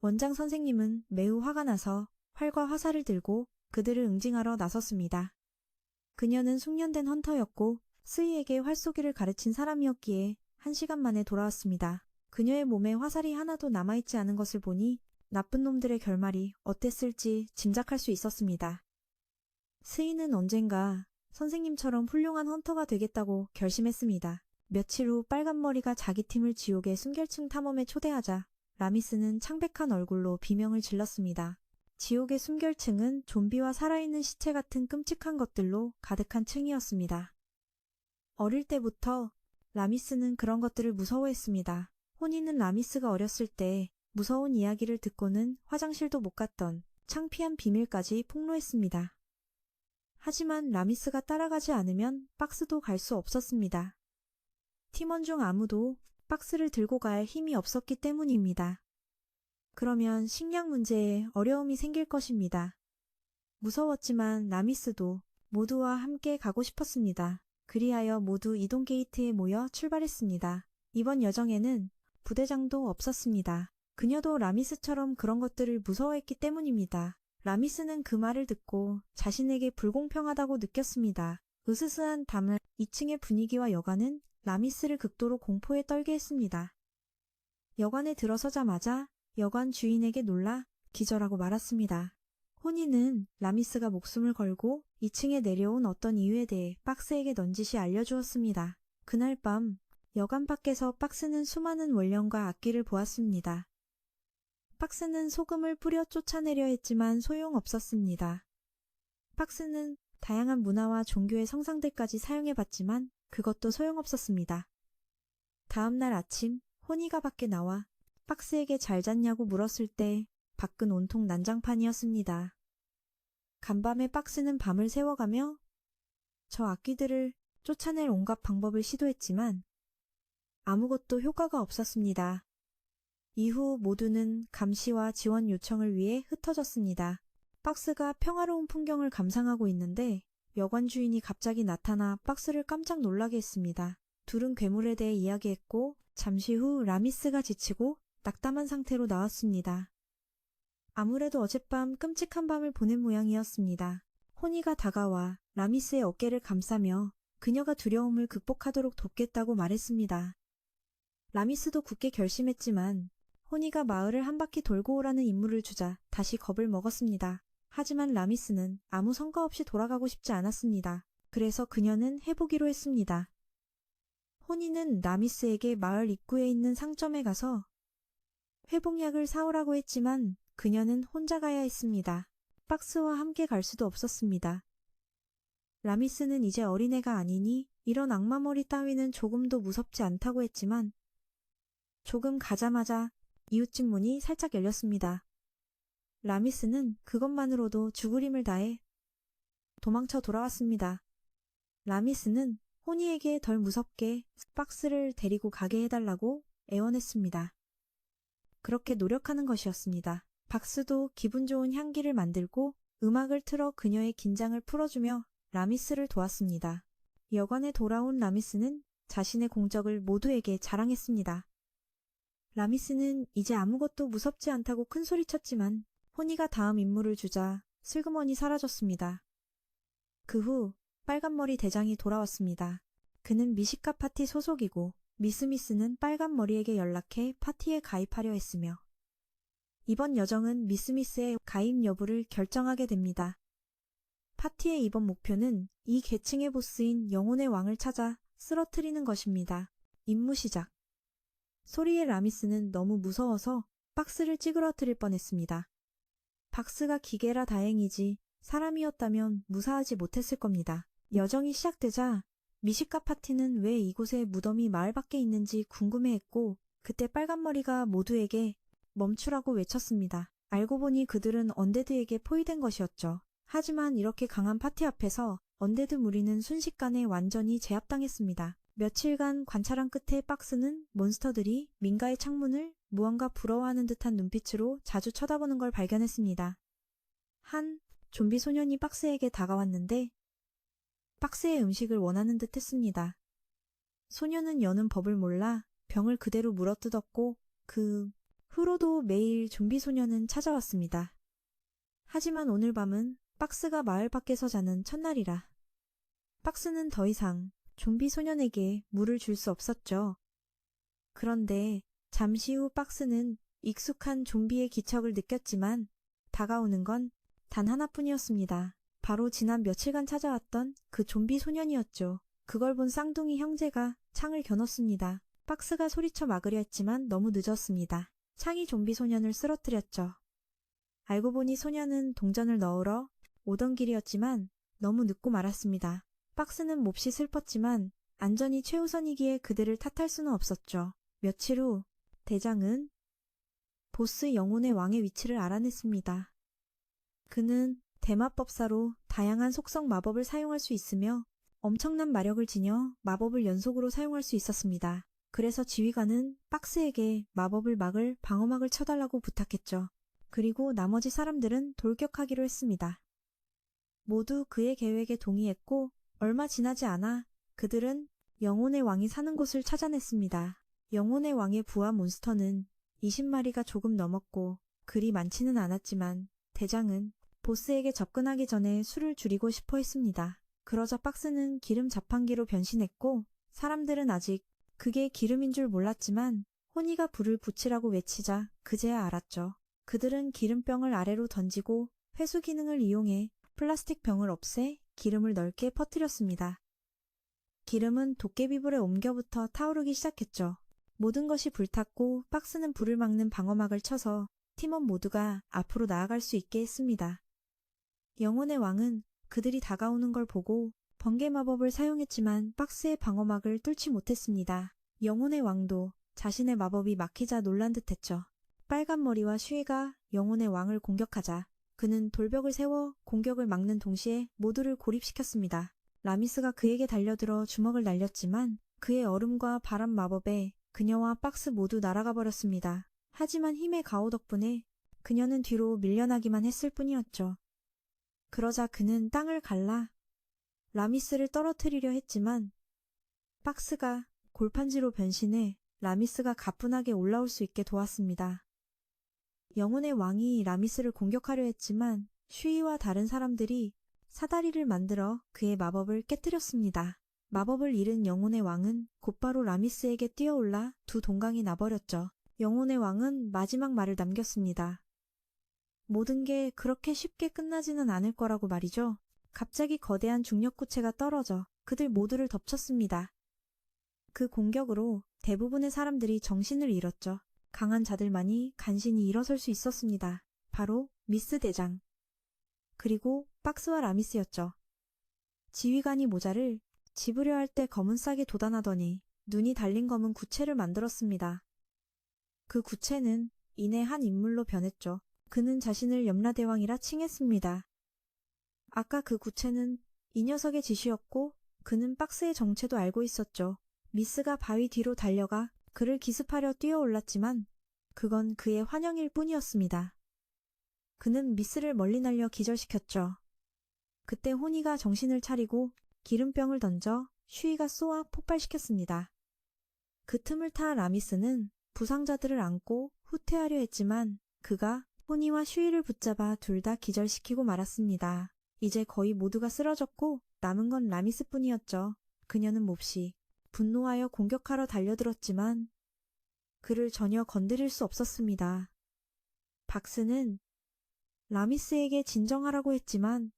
원장 선생님은 매우 화가 나서 활과 화살을 들고 그들을 응징하러 나섰습니다. 그녀는 숙련된 헌터였고 스이에게 활쏘기를 가르친 사람이었기에 1시간 만에 돌아왔습니다. 그녀의 몸에 화살이 하나도 남아있지 않은 것을 보니 나쁜 놈들의 결말이 어땠을지 짐작할 수 있었습니다. 스이는 언젠가 선생님처럼 훌륭한 헌터가 되겠다고 결심했습니다. 며칠 후 빨간머리가 자기 팀을 지옥의 순결층 탐험에 초대하자 라미스는 창백한 얼굴로 비명을 질렀습니다. 지옥의 순결층은 좀비와 살아있는 시체 같은 끔찍한 것들로 가득한 층이었습니다. 어릴 때부터 라미스는 그런 것들을 무서워했습니다. 호니는 라미스가 어렸을 때 무서운 이야기를 듣고는 화장실도 못 갔던 창피한 비밀까지 폭로했습니다. 하지만 라미스가 따라가지 않으면 박스도 갈 수 없었습니다. 팀원 중 아무도 박스를 들고 갈 힘이 없었기 때문입니다. 그러면 식량 문제에 어려움이 생길 것입니다. 무서웠지만 라미스도 모두와 함께 가고 싶었습니다. 그리하여 모두 이동 게이트에 모여 출발했습니다. 이번 여정에는 부대장도 없었습니다. 그녀도 라미스처럼 그런 것들을 무서워했기 때문입니다. 라미스는 그 말을 듣고 자신에게 불공평하다고 느꼈습니다. 으스스한 밤을 2층의 분위기와 여관은 라미스를 극도로 공포에 떨게 했습니다. 여관에 들어서자마자 여관 주인에게 놀라 기절하고 말았습니다. 호니는 라미스가 목숨을 걸고 2층에 내려온 어떤 이유에 대해 박스에게 넌지시 알려주었습니다. 그날 밤 여관 밖에서 박스는 수많은 원령과 악기를 보았습니다. 박스는 소금을 뿌려 쫓아내려 했지만 소용없었습니다. 박스는 다양한 문화와 종교의 성상들까지 사용해봤지만 그것도 소용없었습니다. 다음 날 아침 호니가 밖에 나와 박스에게 잘 잤냐고 물었을 때 밖은 온통 난장판이었습니다. 간밤에 박스는 밤을 새워가며 저 악귀들을 쫓아낼 온갖 방법을 시도했지만 아무것도 효과가 없었습니다. 이후 모두는 감시와 지원 요청을 위해 흩어졌습니다. 박스가 평화로운 풍경을 감상하고 있는데 여관 주인이 갑자기 나타나 박스를 깜짝 놀라게 했습니다. 둘은 괴물에 대해 이야기했고 잠시 후 라미스가 지치고 낙담한 상태로 나왔습니다. 아무래도 어젯밤 끔찍한 밤을 보낸 모양이었습니다. 호니가 다가와 라미스의 어깨를 감싸며 그녀가 두려움을 극복하도록 돕겠다고 말했습니다. 라미스도 굳게 결심했지만 호니가 마을을 한 바퀴 돌고 오라는 임무를 주자 다시 겁을 먹었습니다. 하지만 라미스는 아무 성과 없이 돌아가고 싶지 않았습니다. 그래서 그녀는 해보기로 했습니다. 호니는 라미스에게 마을 입구에 있는 상점에 가서 회복약을 사오라고 했지만 그녀는 혼자 가야 했습니다. 박스와 함께 갈 수도 없었습니다. 라미스는 이제 어린애가 아니니 이런 악마머리 따위는 조금도 무섭지 않다고 했지만 조금 가자마자 이웃집 문이 살짝 열렸습니다. 라미스는 그것만으로도 죽으림을 다해 도망쳐 돌아왔습니다. 라미스는 호니에게 덜 무섭게 박스를 데리고 가게 해달라고 애원했습니다. 그렇게 노력하는 것이었습니다. 박스도 기분 좋은 향기를 만들고 음악을 틀어 그녀의 긴장을 풀어주며 라미스를 도왔습니다. 여관에 돌아온 라미스는 자신의 공적을 모두에게 자랑했습니다. 라미스는 이제 아무것도 무섭지 않다고 큰소리쳤지만 호니가 다음 임무를 주자 슬그머니 사라졌습니다. 그 후 빨간머리 대장이 돌아왔습니다. 그는 미식가 파티 소속이고 미스미스는 빨간머리에게 연락해 파티에 가입하려 했으며 이번 여정은 미스미스의 가입 여부를 결정하게 됩니다. 파티의 이번 목표는 이 계층의 보스인 영혼의 왕을 찾아 쓰러뜨리는 것입니다. 임무 시작. 소리의 라미스는 너무 무서워서 박스를 찌그러뜨릴 뻔했습니다. 박스가 기계라 다행이지 사람이었다면 무사하지 못했을 겁니다. 여정이 시작되자 미식가 파티는 왜 이곳에 무덤이 마을 밖에 있는지 궁금해했고 그때 빨간머리가 모두에게 멈추라고 외쳤습니다. 알고 보니 그들은 언데드에게 포위된 것이었죠. 하지만 이렇게 강한 파티 앞에서 언데드 무리는 순식간에 완전히 제압당했습니다. 며칠간 관찰한 끝에 박스는 몬스터들이 민가의 창문을 무언가 부러워하는 듯한 눈빛으로 자주 쳐다보는 걸 발견했습니다. 한 좀비 소년이 박스에게 다가왔는데 박스의 음식을 원하는 듯 했습니다. 소년은 여는 법을 몰라 병을 그대로 물어뜯었고 그 후로도 매일 좀비 소년은 찾아왔습니다. 하지만 오늘 밤은 박스가 마을 밖에서 자는 첫날이라 박스는 더 이상 좀비 소년에게 물을 줄 수 없었죠. 그런데 잠시 후 박스는 익숙한 좀비의 기척을 느꼈지만 다가오는 건 단 하나뿐이었습니다. 바로 지난 며칠간 찾아왔던 그 좀비 소년이었죠. 그걸 본 쌍둥이 형제가 창을 겨눴습니다. 박스가 소리쳐 막으려 했지만 너무 늦었습니다. 창이 좀비 소년을 쓰러뜨렸죠. 알고 보니 소년은 동전을 넣으러 오던 길이었지만 너무 늦고 말았습니다. 박스는 몹시 슬펐지만 안전이 최우선이기에 그들을 탓할 수는 없었죠. 며칠 후 대장은 보스 영혼의 왕의 위치를 알아냈습니다. 그는 대마법사로 다양한 속성 마법을 사용할 수 있으며 엄청난 마력을 지녀 마법을 연속으로 사용할 수 있었습니다. 그래서 지휘관은 박스에게 마법을 막을 방어막을 쳐달라고 부탁했죠. 그리고 나머지 사람들은 돌격하기로 했습니다. 모두 그의 계획에 동의했고 얼마 지나지 않아 그들은 영혼의 왕이 사는 곳을 찾아냈습니다. 영혼의 왕의 부하 몬스터는 20마리가 조금 넘었고 그리 많지는 않았지만 대장은 보스에게 접근하기 전에 수를 줄이고 싶어 했습니다. 그러자 박스는 기름 자판기로 변신했고 사람들은 아직 그게 기름인 줄 몰랐지만 호니가 불을 붙이라고 외치자 그제야 알았죠. 그들은 기름병을 아래로 던지고 회수 기능을 이용해 플라스틱 병을 없애 기름을 넓게 퍼뜨렸습니다. 기름은 도깨비불에 옮겨부터 타오르기 시작했죠. 모든 것이 불탔고 박스는 불을 막는 방어막을 쳐서 팀원 모두가 앞으로 나아갈 수 있게 했습니다. 영혼의 왕은 그들이 다가오는 걸 보고 번개 마법을 사용했지만 박스의 방어막을 뚫지 못했습니다. 영혼의 왕도 자신의 마법이 막히자 놀란 듯했죠. 빨간 머리와 슈이가 영혼의 왕을 공격하자 그는 돌벽을 세워 공격을 막는 동시에 모두를 고립시켰습니다. 라미스가 그에게 달려들어 주먹을 날렸지만 그의 얼음과 바람 마법에 그녀와 박스 모두 날아가 버렸습니다. 하지만 힘의 가호 덕분에 그녀는 뒤로 밀려나기만 했을 뿐이었죠. 그러자 그는 땅을 갈라 라미스를 떨어뜨리려 했지만 박스가 골판지로 변신해 라미스가 가뿐하게 올라올 수 있게 도왔습니다. 영혼의 왕이 라미스를 공격하려 했지만 슈이와 다른 사람들이 사다리를 만들어 그의 마법을 깨뜨렸습니다. 마법을 잃은 영혼의 왕은 곧바로 라미스에게 뛰어올라 두 동강이 나버렸죠. 영혼의 왕은 마지막 말을 남겼습니다. 모든 게 그렇게 쉽게 끝나지는 않을 거라고 말이죠. 갑자기 거대한 중력구체가 떨어져 그들 모두를 덮쳤습니다. 그 공격으로 대부분의 사람들이 정신을 잃었죠. 강한 자들만이 간신히 일어설 수 있었습니다. 바로 미스 대장. 그리고 박스와 라미스였죠. 지휘관이 모자를 집으려 할 때 검은 싹에 돋아나더니 눈이 달린 검은 구체를 만들었습니다. 그 구체는 이내 한 인물로 변했죠. 그는 자신을 염라대왕이라 칭했습니다. 아까 그 구체는 이 녀석의 짓이었고 그는 박스의 정체도 알고 있었죠. 미스가 바위 뒤로 달려가 그를 기습하려 뛰어올랐지만 그건 그의 환영일 뿐이었습니다. 그는 미스를 멀리 날려 기절시켰죠. 그때 호니가 정신을 차리고 기름병을 던져 슈이가 쏘아 폭발시켰습니다. 그 틈을 타 라미스는 부상자들을 안고 후퇴하려 했지만 그가 호니와 슈이를 붙잡아 둘 다 기절시키고 말았습니다. 이제 거의 모두가 쓰러졌고 남은 건 라미스뿐이었죠. 그녀는 몹시 분노하여 공격하러 달려들었지만 그를 전혀 건드릴 수 없었습니다. 박스는 라미스에게 진정하라고 했지만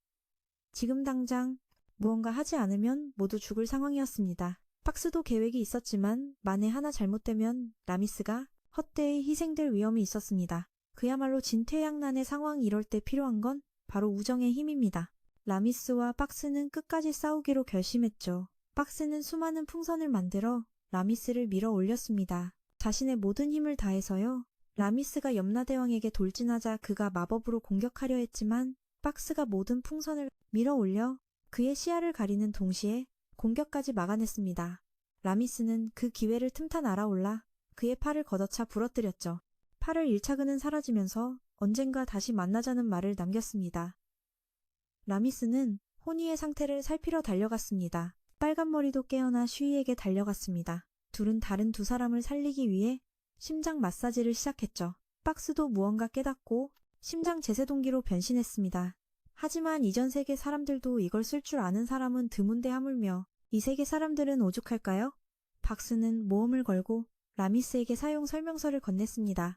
지금 당장 무언가 하지 않으면 모두 죽을 상황이었습니다. 박스도 계획이 있었지만 만에 하나 잘못되면 라미스가 헛되이 희생될 위험이 있었습니다. 그야말로 진퇴양난의 상황이 이럴 때 필요한 건 바로 우정의 힘입니다. 라미스와 박스는 끝까지 싸우기로 결심했죠. 박스는 수많은 풍선을 만들어 라미스를 밀어 올렸습니다. 자신의 모든 힘을 다해서요. 라미스가 염라대왕에게 돌진하자 그가 마법으로 공격하려 했지만 박스가 모든 풍선을 밀어 올려 그의 시야를 가리는 동시에 공격까지 막아냈습니다. 라미스는 그 기회를 틈타 날아올라 그의 팔을 걷어차 부러뜨렸죠. 팔을 잃자 그는 사라지면서 언젠가 다시 만나자는 말을 남겼습니다. 라미스는 호니의 상태를 살피러 달려갔습니다. 빨간 머리도 깨어나 슈이에게 달려갔습니다. 둘은 다른 두 사람을 살리기 위해 심장 마사지를 시작했죠. 박스도 무언가 깨닫고 심장 제세동기로 변신했습니다. 하지만 이전 세계 사람들도 이걸 쓸 줄 아는 사람은 드문데 하물며 이 세계 사람들은 오죽할까요? 박스는 모험을 걸고 라미스에게 사용 설명서를 건넸습니다.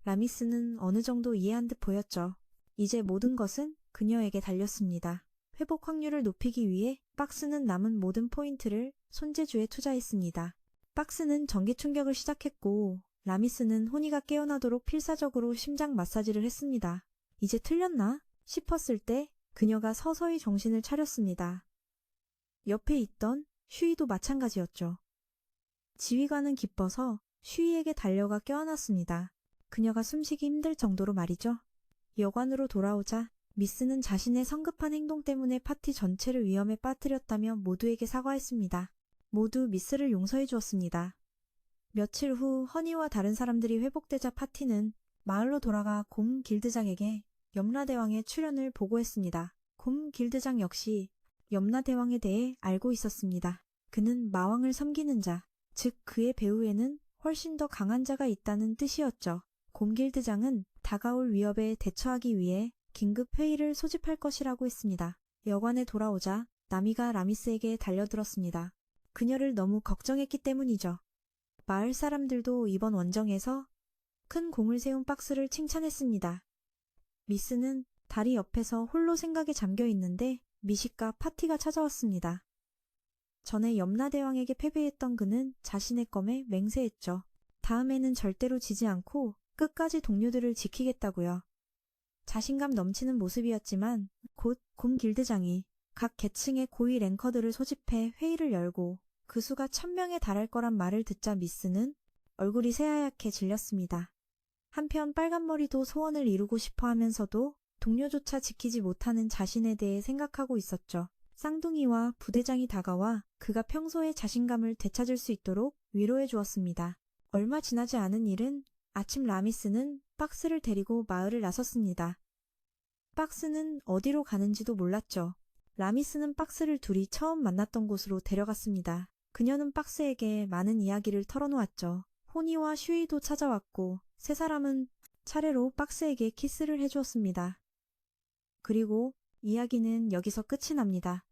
라미스는 어느 정도 이해한 듯 보였죠. 이제 모든 것은 그녀에게 달렸습니다. 회복 확률을 높이기 위해 박스는 남은 모든 포인트를 손재주에 투자했습니다. 박스는 전기 충격을 시작했고 라미스는 호니가 깨어나도록 필사적으로 심장 마사지를 했습니다. 이제 틀렸나? 싶었을 때 그녀가 서서히 정신을 차렸습니다. 옆에 있던 슈이도 마찬가지였죠. 지휘관은 기뻐서 슈이에게 달려가 껴안았습니다. 그녀가 숨쉬기 힘들 정도로 말이죠. 여관으로 돌아오자 미스는 자신의 성급한 행동 때문에 파티 전체를 위험에 빠뜨렸다며 모두에게 사과했습니다. 모두 미스를 용서해 주었습니다. 며칠 후 허니와 다른 사람들이 회복되자 파티는 마을로 돌아가 곰 길드장에게 염라대왕의 출현을 보고했습니다. 곰 길드장 역시 염라대왕에 대해 알고 있었습니다. 그는 마왕을 섬기는 자, 즉 그의 배후에는 훨씬 더 강한 자가 있다는 뜻이었죠. 곰 길드장은 다가올 위협에 대처하기 위해 긴급 회의를 소집할 것이라고 했습니다. 여관에 돌아오자 나미가 라미스에게 달려들었습니다. 그녀를 너무 걱정했기 때문이죠. 마을 사람들도 이번 원정에서 큰 공을 세운 박스를 칭찬했습니다. 미스는 다리 옆에서 홀로 생각에 잠겨 있는데 미식가 파티가 찾아왔습니다. 전에 염라대왕에게 패배했던 그는 자신의 검에 맹세했죠. 다음에는 절대로 지지 않고 끝까지 동료들을 지키겠다고요. 자신감 넘치는 모습이었지만 곧 곰 길드장이 각 계층의 고위 랭커들을 소집해 회의를 열고 그 수가 1000명에 달할 거란 말을 듣자 미스는 얼굴이 새하얗게 질렸습니다. 한편 빨간머리도 소원을 이루고 싶어 하면서도 동료조차 지키지 못하는 자신에 대해 생각하고 있었죠. 쌍둥이와 부대장이 다가와 그가 평소의 자신감을 되찾을 수 있도록 위로해 주었습니다. 얼마 지나지 않은 일은 아침 라미스는 박스를 데리고 마을을 나섰습니다. 박스는 어디로 가는지도 몰랐죠. 라미스는 박스를 둘이 처음 만났던 곳으로 데려갔습니다. 그녀는 박스에게 많은 이야기를 털어놓았죠. 호니와 슈이도 찾아왔고 세 사람은 차례로 박스에게 키스를 해주었습니다. 그리고 이야기는 여기서 끝이 납니다.